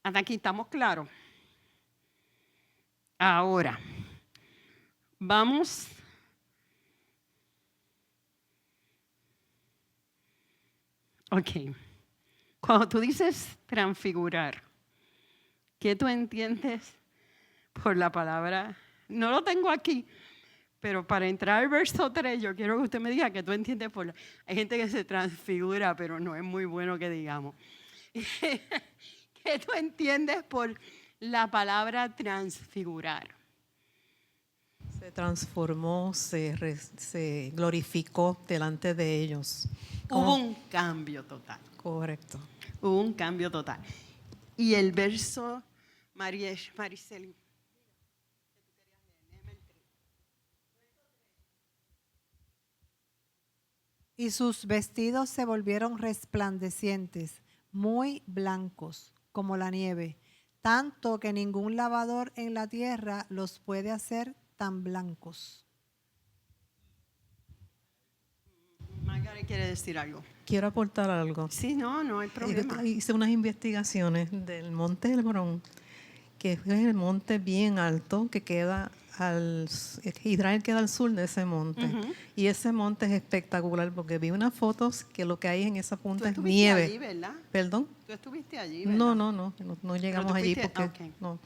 Hasta aquí estamos claros. Ahora, vamos. Ok. Cuando tú dices transfigurar, ¿qué tú entiendes por la palabra? No lo tengo aquí, pero para entrar al verso 3, yo quiero que usted me diga qué tú entiendes por... Hay gente que se transfigura, pero no es muy bueno que digamos. ¿Qué tú entiendes por la palabra transfigurar? Se transformó, se glorificó delante de ellos. Hubo un cambio total. Correcto. Hubo un cambio total. Y el verso, Mariceli. Y sus vestidos se volvieron resplandecientes, muy blancos, como la nieve, tanto que ningún lavador en la tierra los puede hacer tan blancos. Margaret quiere decir algo. Quiero aportar algo. Sí, no hay problema. Hice unas investigaciones del Monte Hebrón, que es el monte bien alto que queda Israel queda al sur de ese monte. Ujú. Y ese monte es espectacular porque vi unas fotos que lo que hay en esa punta es Tú estuviste nieve. allí, ¿verdad? ¿Perdón? Tú estuviste allí, ¿verdad? No llegamos tú allí fuiste- porque ok. no.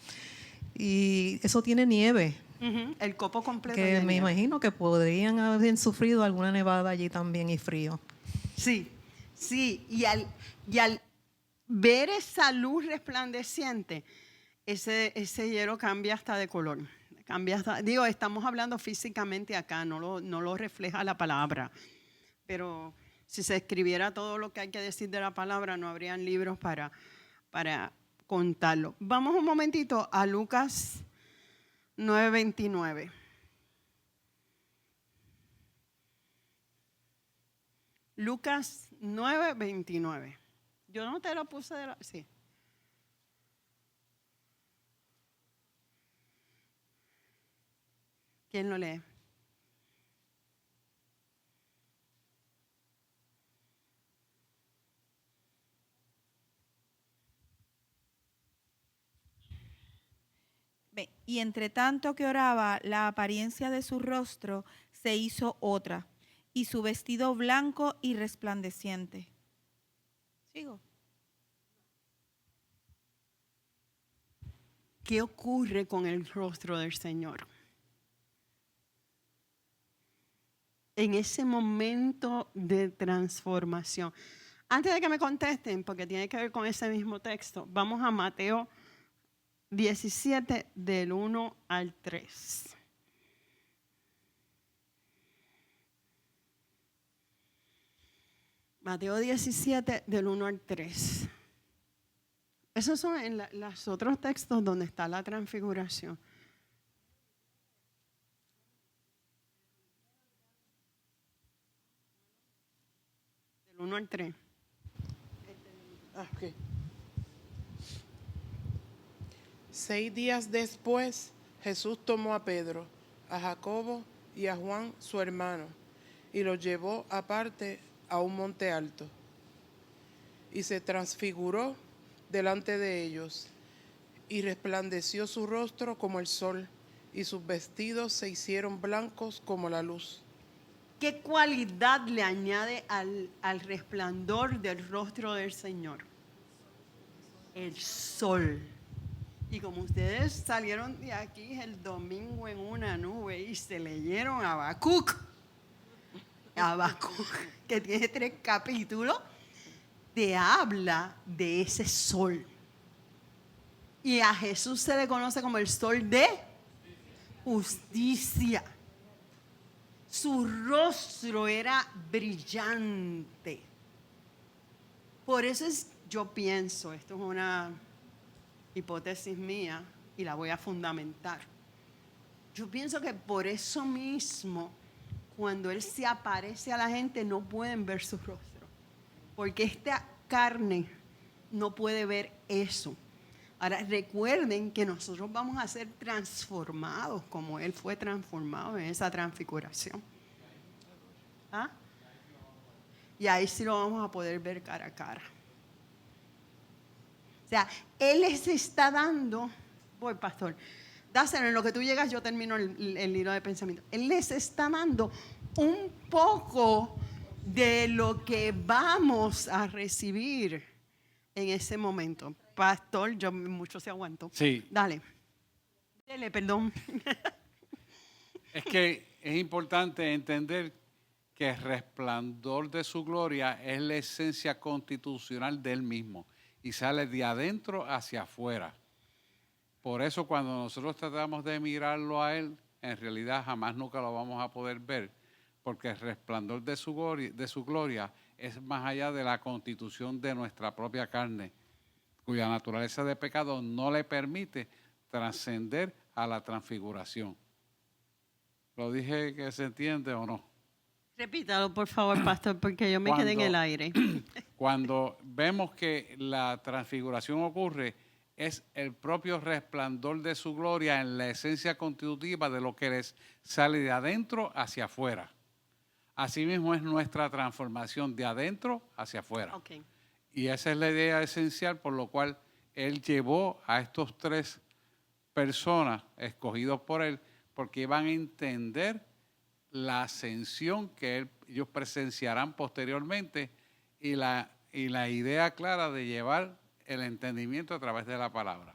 Y eso tiene nieve. Ujú, el copo completo. Que de me nieve. imagino que podrían haber sufrido alguna nevada allí también y frío. Sí. Y al ver esa luz resplandeciente, ese hielo cambia hasta de color. Estamos hablando físicamente acá, no lo refleja la palabra. Pero si se escribiera todo lo que hay que decir de la palabra, no habrían libros para contarlo. Vamos un momentito a Lucas 9:29. Lucas 9:29. Yo no te lo puse de la... Sí. ¿Quién lo lee? Ve, y entre tanto que oraba, la apariencia de su rostro se hizo otra, y su vestido blanco y resplandeciente. ¿Sigo? ¿Qué ocurre con el rostro del Señor? En ese momento de transformación. Antes de que me contesten, porque tiene que ver con ese mismo texto, vamos a Mateo 17 del 1 al 3. Mateo 17 del 1 al 3. Esos son en los otros textos donde está la transfiguración. Del 1 al 3. Okay. 6 días después, Jesús tomó a Pedro, a Jacobo y a Juan, su hermano, y los llevó aparte a un monte alto. Y se transfiguró delante de ellos, y resplandeció su rostro como el sol, y sus vestidos se hicieron blancos como la luz. ¿Qué cualidad le añade al resplandor del rostro del Señor? El sol. Y como ustedes salieron de aquí el domingo en una nube y se leyeron Habacuc, que tiene 3 capítulos, te habla de ese sol. Y a Jesús se le conoce como el sol de justicia. Su rostro era brillante. Por eso yo pienso, esto es una hipótesis mía y la voy a fundamentar. Yo pienso que por eso mismo, cuando Él se aparece a la gente, no pueden ver su rostro. Porque esta carne no puede ver eso. Ahora, recuerden que nosotros vamos a ser transformados como Él fue transformado en esa transfiguración. ¿Ah? Y ahí sí lo vamos a poder ver cara a cara. O sea, Él les está dando, voy pastor, dáselo, en lo que tú llegas yo termino el hilo de pensamiento. Él les está dando un poco de lo que vamos a recibir en ese momento. Pastor, yo mucho se aguanto. Sí. Dale. Dele, perdón. Es que es importante entender que el resplandor de su gloria es la esencia constitucional de Él mismo y sale de adentro hacia afuera. Por eso cuando nosotros tratamos de mirarlo a Él, en realidad jamás nunca lo vamos a poder ver, porque el resplandor de su gloria es más allá de la constitución de nuestra propia carne, cuya naturaleza de pecado no le permite trascender a la transfiguración. ¿Lo dije que se entiende o no? Repítalo, por favor, pastor, porque yo me quedé en el aire. Cuando vemos que la transfiguración ocurre, es el propio resplandor de su gloria en la esencia constitutiva de lo que les sale de adentro hacia afuera. Asimismo es nuestra transformación de adentro hacia afuera. Okay. Y esa es la idea esencial por lo cual Él llevó a estos 3 personas escogidos por Él, porque iban a entender la ascensión que ellos presenciarán posteriormente y la idea clara de llevar el entendimiento a través de la palabra.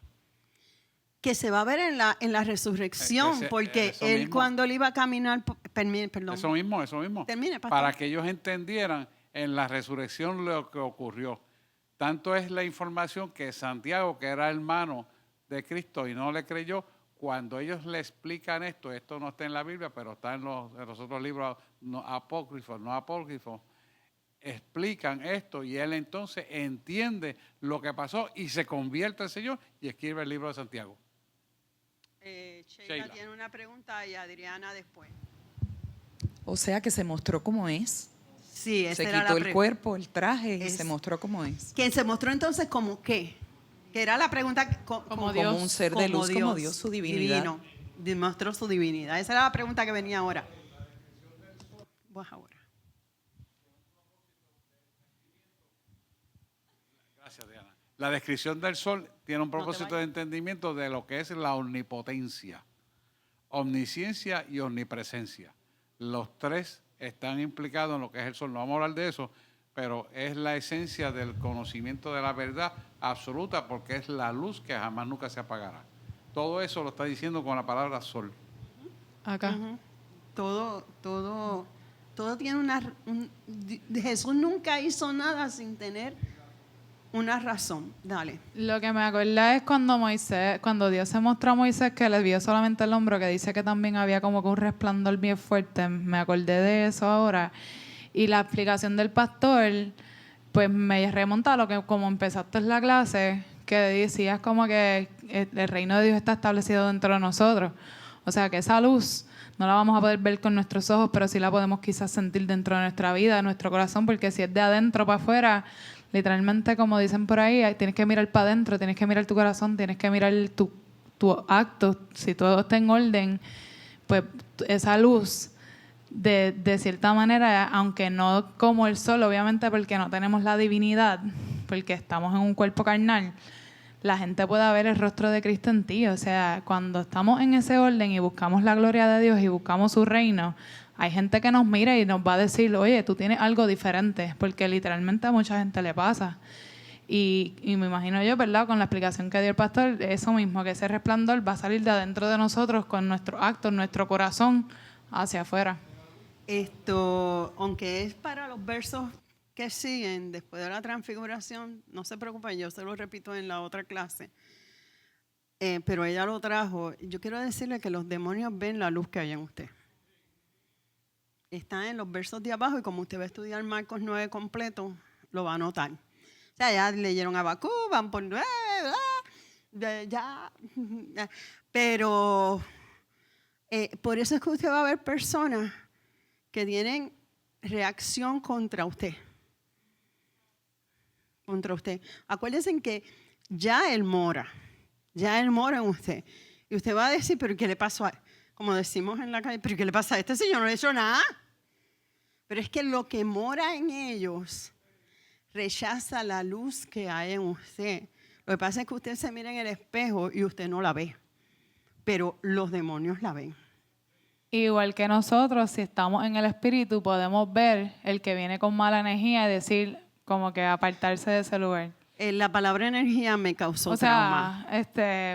Que se va a ver en la resurrección, porque Él mismo. cuando Él iba a caminar, perdón. Eso mismo. Termine, pastor. Para que ellos entendieran en la resurrección lo que ocurrió. Tanto es la información que Santiago, que era hermano de Cristo y no le creyó, cuando ellos le explican esto no está en la Biblia, pero está en los otros libros apócrifos, explican esto y él entonces entiende lo que pasó y se convierte al Señor y escribe el libro de Santiago. Sheila tiene una pregunta y Adriana después. O sea que se mostró como es. Sí, esa se era quitó la el cuerpo, el traje y se mostró como es. ¿Quién se mostró entonces como qué? Que era la pregunta como Dios, como un ser de luz, como Dios, su divinidad. Divino, demostró su divinidad. Esa era la pregunta que venía ahora. Gracias, Diana. La descripción del sol tiene un propósito de entendimiento de lo que es la omnipotencia, omnisciencia y omnipresencia. Los tres están implicados en lo que es el sol. No vamos a hablar de eso, pero es la esencia del conocimiento de la verdad absoluta, porque es la luz que jamás nunca se apagará. Todo eso lo está diciendo con la palabra sol. Acá. Todo tiene Jesús nunca hizo nada sin tener una razón. Dale. Lo que me acuerda es cuando Dios se mostró a Moisés que le vio solamente el hombro, que dice que también había como que un resplandor bien fuerte. Me acordé de eso ahora. Y la explicación del pastor, pues me remonta a lo que como empezaste la clase, que decías como que el reino de Dios está establecido dentro de nosotros. O sea, que esa luz no la vamos a poder ver con nuestros ojos, pero sí la podemos quizás sentir dentro de nuestra vida, de nuestro corazón, porque si es de adentro para afuera, literalmente, como dicen por ahí, tienes que mirar para adentro, tienes que mirar tu corazón, tienes que mirar tu acto. Si todo está en orden, pues esa luz, de cierta manera, aunque no como el sol, obviamente porque no tenemos la divinidad, porque estamos en un cuerpo carnal, la gente pueda ver el rostro de Cristo en ti. O sea, cuando estamos en ese orden y buscamos la gloria de Dios y buscamos su reino, hay gente que nos mira y nos va a decir, oye, tú tienes algo diferente, porque literalmente a mucha gente le pasa. Y me imagino yo, ¿verdad?, con la explicación que dio el pastor, eso mismo, que ese resplandor va a salir de adentro de nosotros con nuestros actos, nuestro corazón hacia afuera. Aunque es para los versos que siguen después de la transfiguración, no se preocupen, yo se lo repito en la otra clase, pero ella lo trajo. Yo quiero decirle que los demonios ven la luz que hay en usted. Está en los versos de abajo y como usted va a estudiar Marcos 9 completo, lo va a notar. O sea, ya leyeron Habacuc, van por 9, ya. Pero por eso es que usted va a ver personas que tienen reacción contra usted. Contra usted. Acuérdense que ya Él mora en usted. Y usted va a decir, pero ¿qué le pasó a él? Como decimos en la calle, pero ¿qué le pasa a este señor? No le he hecho nada. Pero es que lo que mora en ellos rechaza la luz que hay en usted. Lo que pasa es que usted se mira en el espejo y usted no la ve, pero los demonios la ven. Igual que nosotros, si estamos en el espíritu, podemos ver el que viene con mala energía y decir como que apartarse de ese lugar. La palabra energía me causó trauma.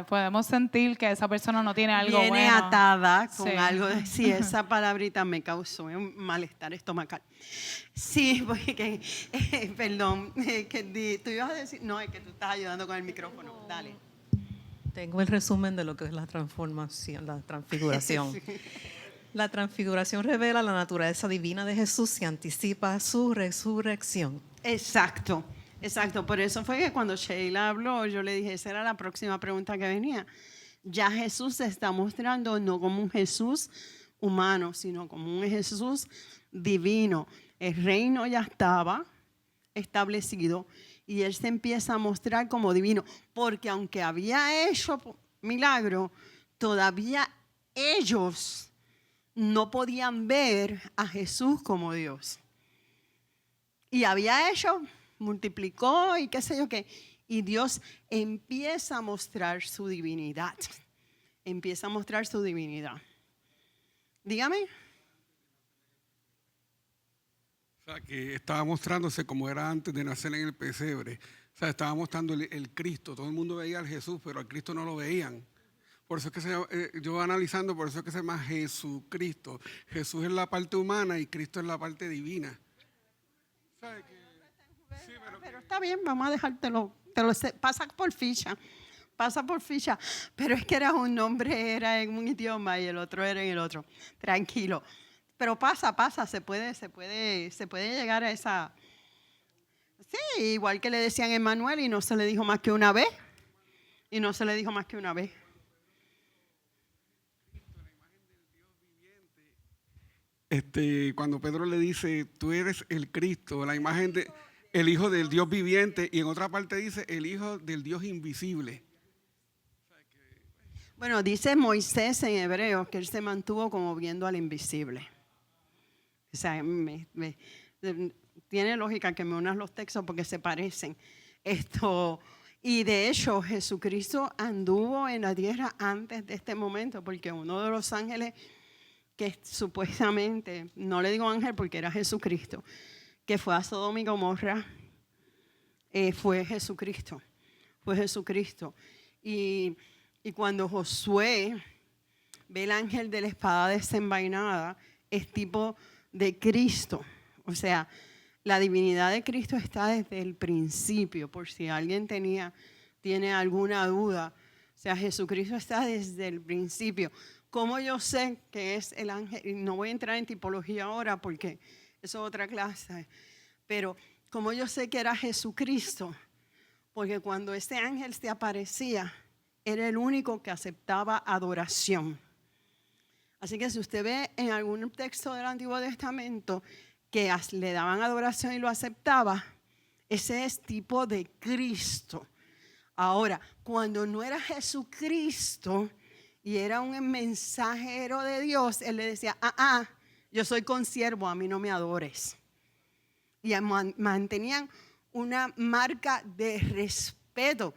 Podemos sentir que esa persona no tiene algo bueno. Viene atada con Sí. algo. Sí, esa palabrita me causó un malestar estomacal. Sí, porque, perdón, que tú ibas a decir, no, es que tú estás ayudando con el micrófono. Dale. Tengo el resumen de lo que es la transformación, la transfiguración. Sí. La transfiguración revela la naturaleza divina de Jesús y anticipa su resurrección. Exacto. Por eso fue que cuando Sheila habló, yo le dije, esa era la próxima pregunta que venía. Ya Jesús se está mostrando no como un Jesús humano, sino como un Jesús divino. El reino ya estaba establecido y Él se empieza a mostrar como divino. Porque aunque había hecho milagro, todavía ellos no podían ver a Jesús como Dios. Y había hecho, multiplicó y qué sé yo qué. Y Dios empieza a mostrar su divinidad. Empieza a mostrar su divinidad. Dígame. O sea, que estaba mostrándose como era antes de nacer en el pesebre. O sea, estaba mostrando el Cristo. Todo el mundo veía al Jesús, pero al Cristo no lo veían. Por eso es que yo analizando, por eso es que se llama Jesucristo. Jesús es la parte humana y Cristo es la parte divina. ¿Sabe qué? Sí, pero está bien, vamos a dejártelo. Pasa por ficha. Pero es que era un nombre, era en un idioma y el otro era en el otro. Tranquilo. Pero pasa, se puede llegar a esa. Sí, igual que le decían Emmanuel y no se le dijo más que una vez. Cuando Pedro le dice, tú eres el Cristo, la imagen de el Hijo del Dios viviente, y en otra parte dice, el Hijo del Dios invisible. Bueno, dice Moisés en Hebreos que él se mantuvo como viendo al invisible. O sea, tiene lógica que me unas los textos porque se parecen. Y de hecho, Jesucristo anduvo en la tierra antes de este momento, porque uno de los ángeles que supuestamente, no le digo ángel porque era Jesucristo, que fue a Sodoma y Gomorra, fue Jesucristo. Fue Jesucristo. Y cuando Josué ve el ángel de la espada desenvainada, es tipo de Cristo. O sea, la divinidad de Cristo está desde el principio, por si alguien tiene alguna duda. O sea, Jesucristo está desde el principio. ¿Cómo yo sé que es el ángel? Y no voy a entrar en tipología ahora porque eso es otra clase. Pero ¿cómo yo sé que era Jesucristo? Porque cuando este ángel se aparecía, era el único que aceptaba adoración. Así que si usted ve en algún texto del Antiguo Testamento que le daban adoración y lo aceptaba, ese es tipo de Cristo. Ahora, cuando no era Jesucristo y era un mensajero de Dios, él le decía, yo soy consiervo, a mí no me adores. Y mantenían una marca de respeto,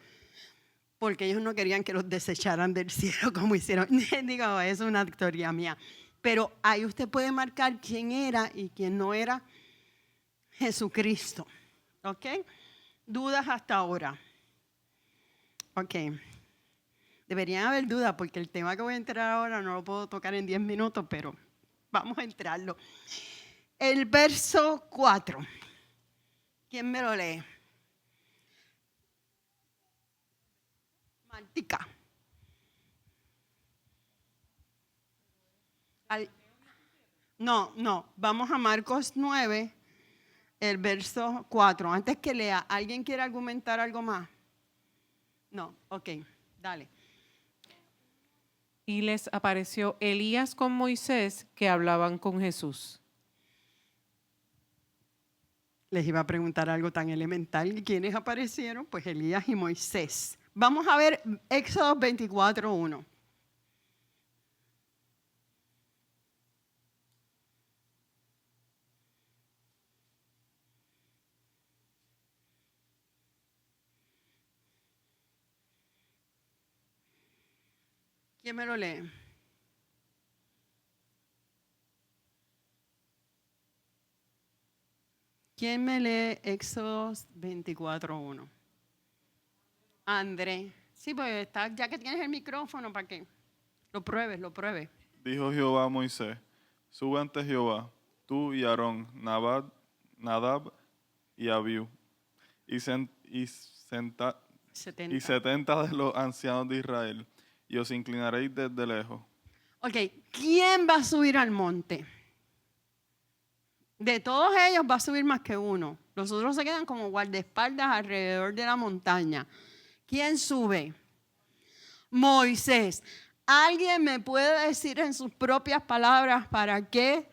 porque ellos no querían que los desecharan del cielo como hicieron. Digo, es una teoría mía. Pero ahí usted puede marcar quién era y quién no era Jesucristo. ¿Ok? ¿Dudas hasta ahora? Ok. Deberían haber dudas porque el tema que voy a entrar ahora no lo puedo tocar en 10 minutos, pero vamos a entrarlo. El verso 4. ¿Quién me lo lee? Martica. No, vamos a Marcos 9, el verso 4. Antes que lea, ¿alguien quiere argumentar algo más? No, ok, dale. Y les apareció Elías con Moisés que hablaban con Jesús. Les iba a preguntar algo tan elemental. ¿Quiénes aparecieron? Pues Elías y Moisés. Vamos a ver Éxodo 24:1. ¿Quién me lo lee? ¿Quién me lee Éxodo 24:1? André. Sí, pues ya que tienes el micrófono, ¿para qué? Lo pruebes. Dijo Jehová a Moisés, sube ante Jehová, tú y Aarón, Nadab y Abiú, y 70 de los ancianos de Israel, y os inclinaréis desde lejos. Ok, ¿quién va a subir al monte? De todos ellos va a subir más que uno. Los otros se quedan como guardaespaldas alrededor de la montaña. ¿Quién sube? Moisés. ¿Alguien me puede decir en sus propias palabras para qué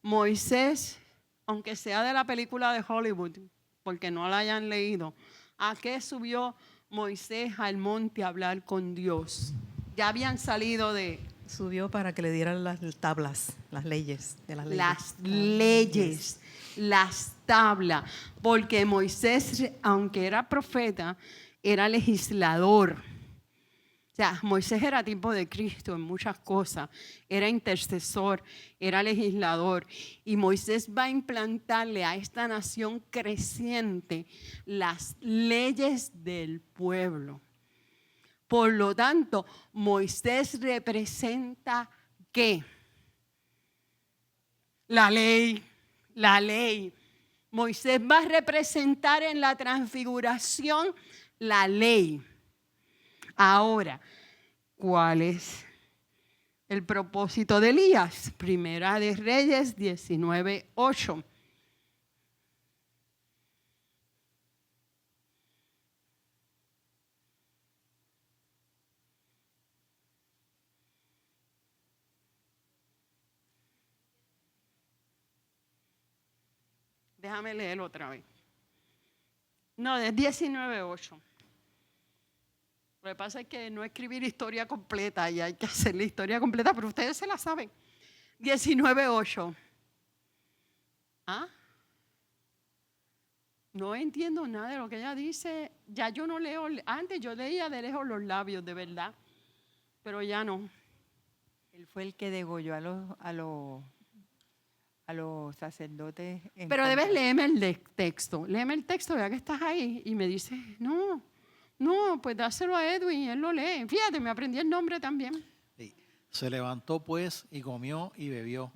Moisés, aunque sea de la película de Hollywood, porque no la hayan leído, a qué subió Moisés al monte a hablar con Dios? Ya habían salido de... Subió para que le dieran las tablas, las leyes de las leyes. Las leyes, las tablas, porque Moisés, aunque era profeta, era legislador. O sea, Moisés era tipo de Cristo en muchas cosas, era intercesor, era legislador. Y Moisés va a implantarle a esta nación creciente las leyes del pueblo. Por lo tanto, Moisés representa ¿qué? La ley. Moisés va a representar en la transfiguración la ley. Ahora, ¿cuál es el propósito de Elías? Primera de Reyes 19:8. Déjame leerlo otra vez. No, es 19:8. Lo que pasa es que no escribir historia completa y hay que hacer la historia completa, pero ustedes se la saben. 19:8. ¿Ah? No entiendo nada de lo que ella dice. Ya yo no leo. Antes yo leía de lejos los labios, de verdad. Pero ya no. Él fue el que degolló a los sacerdotes. Pero debes leerme el texto. Léeme el texto, ya que estás ahí. Y me dice, no, pues dáselo a Edwin y él lo lee. Fíjate, me aprendí el nombre también. Sí. Se levantó pues y comió y bebió.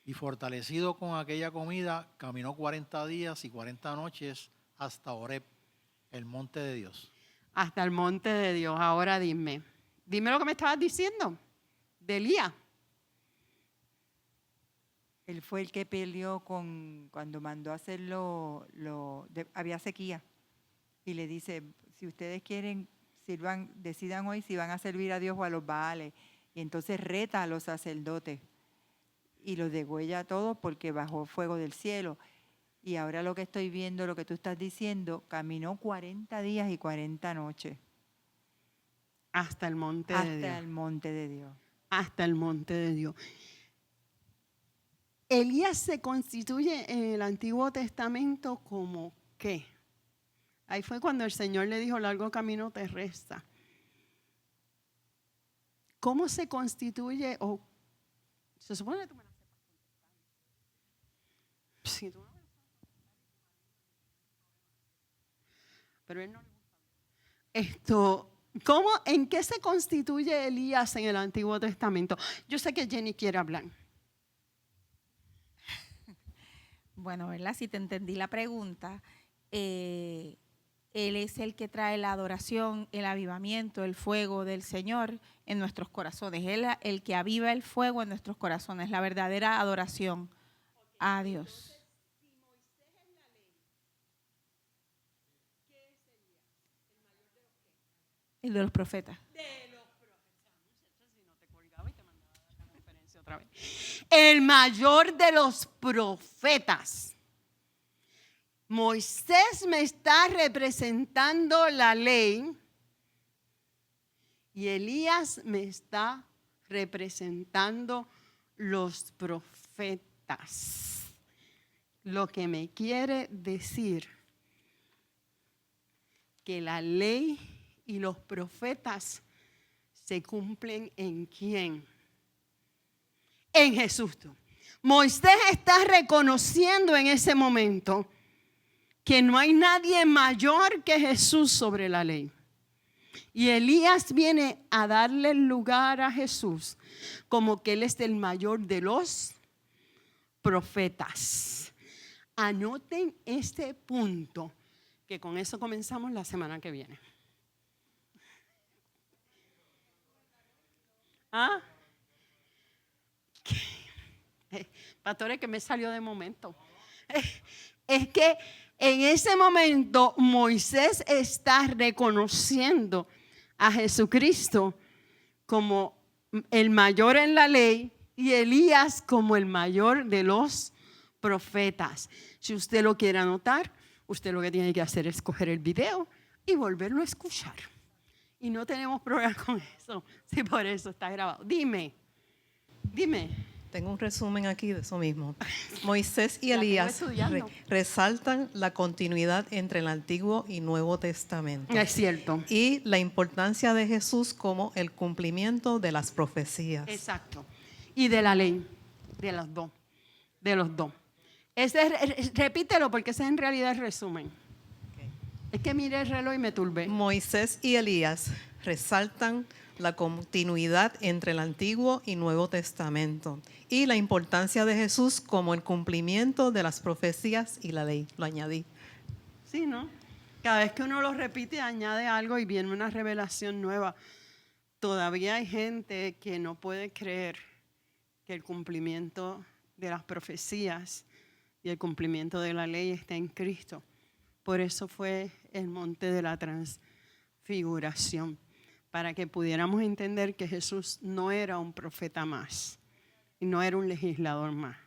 Y fortalecido con aquella comida, caminó 40 días y 40 noches hasta Horeb, el monte de Dios. Hasta el monte de Dios. Ahora dime lo que me estabas diciendo de Elías. Él fue el que peleó cuando mandó a hacer había sequía. Y le dice, si ustedes quieren, decidan hoy si van a servir a Dios o a los Baales. Y entonces reta a los sacerdotes y los degüella a todos porque bajó fuego del cielo. Y ahora lo que estoy viendo, lo que tú estás diciendo, caminó 40 días y 40 noches. Hasta el monte de Dios. Hasta el monte de Dios. Hasta el monte de Dios. Elías se constituye en el Antiguo Testamento como ¿qué? Ahí fue cuando el Señor le dijo, largo camino te resta. ¿Cómo se constituye? O se supone que tú me la sepas contestar. Sí, tú no me la sabes contestar. Pero él no le gusta. ¿En qué se constituye Elías en el Antiguo Testamento? Yo sé que Jenny quiere hablar. Bueno, ¿verdad? Si te entendí la pregunta, Él es el que trae la adoración, el avivamiento, el fuego del Señor en nuestros corazones. Él es el que aviva el fuego en nuestros corazones, la verdadera adoración a Dios. El de los profetas. El mayor de los profetas. Moisés me está representando la ley y Elías me está representando los profetas. Lo que me quiere decir que la ley y los profetas se cumplen ¿en quién? En Jesús. Moisés está reconociendo en ese momento que no hay nadie mayor que Jesús sobre la ley. Y Elías viene a darle lugar a Jesús como que Él es el mayor de los profetas. Anoten este punto, que con eso comenzamos la semana que viene. ¿Ah? Pastores, que me salió de momento. Es que en ese momento Moisés está reconociendo a Jesucristo como el mayor en la ley y Elías como el mayor de los profetas. Si usted lo quiere anotar, usted lo que tiene que hacer es coger el video y volverlo a escuchar. Y no tenemos problema con eso, si por eso está grabado. Dime. Tengo un resumen aquí de eso mismo. Moisés y Elías resaltan la continuidad entre el Antiguo y Nuevo Testamento. Es cierto. Y la importancia de Jesús como el cumplimiento de las profecías. Exacto. Y de la ley, de los dos. Repítelo porque ese es en realidad el resumen. Okay. Es que miré el reloj y me turbé. Moisés y Elías resaltan la continuidad entre el Antiguo y Nuevo Testamento y la importancia de Jesús como el cumplimiento de las profecías y la ley. Lo añadí. Sí, ¿no? Cada vez que uno lo repite, añade algo y viene una revelación nueva. Todavía hay gente que no puede creer que el cumplimiento de las profecías y el cumplimiento de la ley está en Cristo. Por eso fue el monte de la transfiguración, para que pudiéramos entender que Jesús no era un profeta más y no era un legislador más.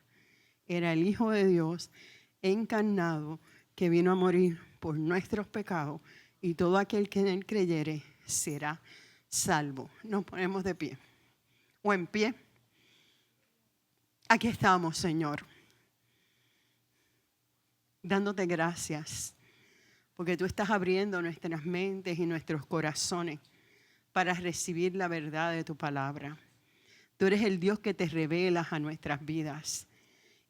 Era el Hijo de Dios encarnado que vino a morir por nuestros pecados y todo aquel que en Él creyere será salvo. Nos ponemos de pie o en pie. Aquí estamos, Señor, dándote gracias porque tú estás abriendo nuestras mentes y nuestros corazones para recibir la verdad de tu palabra. Tú eres el Dios que te revelas a nuestras vidas.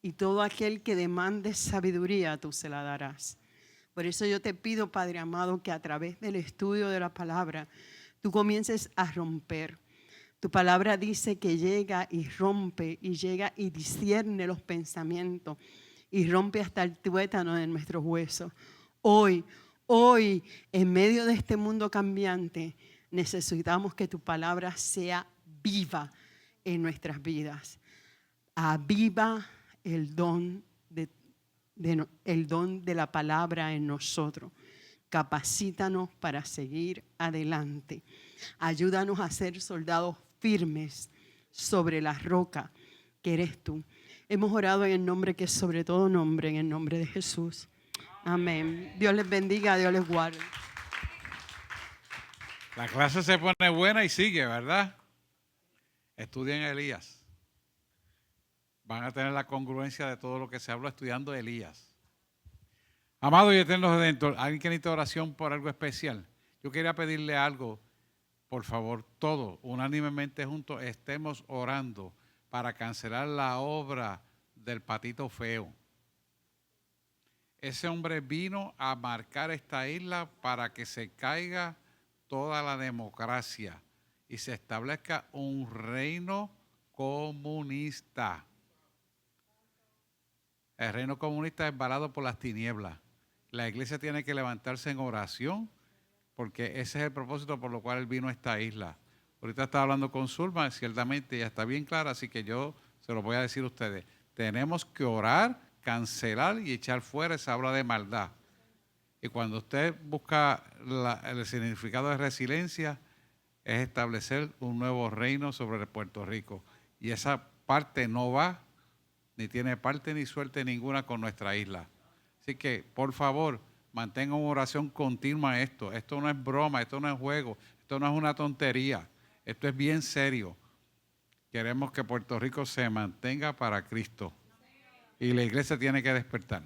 Y todo aquel que demande sabiduría, tú se la darás. Por eso yo te pido, Padre amado, que a través del estudio de la palabra, tú comiences a romper. Tu palabra dice que llega y rompe, y llega y discierne los pensamientos, y rompe hasta el tuétano de nuestros huesos. Hoy, en medio de este mundo cambiante, necesitamos que tu palabra sea viva en nuestras vidas. Aviva el don de la palabra en nosotros. Capacítanos para seguir adelante. Ayúdanos a ser soldados firmes sobre la roca que eres tú. Hemos orado en el nombre que es sobre todo nombre, en el nombre de Jesús. Amén. Dios les bendiga, Dios les guarde. La clase se pone buena y sigue, ¿verdad? Estudien a Elías. Van a tener la congruencia de todo lo que se habló estudiando Elías. Amado y eterno Redentor, ¿alguien que necesita oración por algo especial? Yo quería pedirle algo, por favor, todos, unánimemente juntos, estemos orando para cancelar la obra del patito feo. Ese hombre vino a marcar esta isla para que se caiga toda la democracia y se establezca un reino comunista. El reino comunista es embalado por las tinieblas. La iglesia tiene que levantarse en oración porque ese es el propósito por lo cual él vino a esta isla. Ahorita estaba hablando con Zulma, ciertamente ya está bien clara, así que yo se lo voy a decir a ustedes. Tenemos que orar, cancelar y echar fuera esa obra de maldad. Y cuando usted busca el significado de resiliencia, es establecer un nuevo reino sobre Puerto Rico. Y esa parte no va, ni tiene parte ni suerte ninguna con nuestra isla. Así que, por favor, mantengan una oración continua esto. Esto no es broma, esto no es juego, esto no es una tontería. Esto es bien serio. Queremos que Puerto Rico se mantenga para Cristo. Y la iglesia tiene que despertar.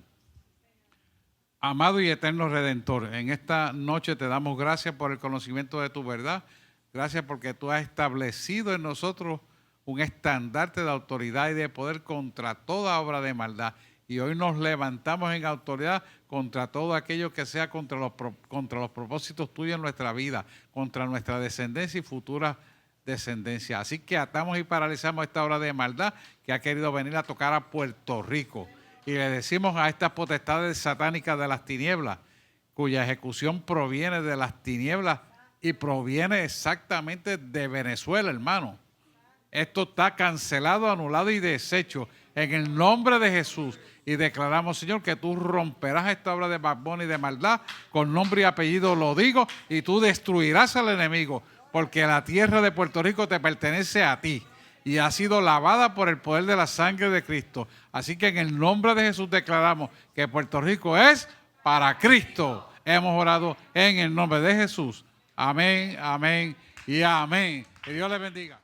Amado y eterno Redentor, en esta noche te damos gracias por el conocimiento de tu verdad. Gracias porque tú has establecido en nosotros un estandarte de autoridad y de poder contra toda obra de maldad. Y hoy nos levantamos en autoridad contra todo aquello que sea contra los propósitos tuyos en nuestra vida, contra nuestra descendencia y futura descendencia. Así que atamos y paralizamos esta obra de maldad que ha querido venir a tocar a Puerto Rico. Y le decimos a estas potestades satánicas de las tinieblas, cuya ejecución proviene de las tinieblas y proviene exactamente de Venezuela, hermano. Esto está cancelado, anulado y deshecho en el nombre de Jesús. Y declaramos, Señor, que tú romperás esta obra de Bad y de maldad. Con nombre y apellido lo digo. Y tú destruirás al enemigo. Porque la tierra de Puerto Rico te pertenece a ti. Y ha sido lavada por el poder de la sangre de Cristo. Así que en el nombre de Jesús declaramos que Puerto Rico es para Cristo. Hemos orado en el nombre de Jesús. Amén, amén y amén. Que Dios les bendiga.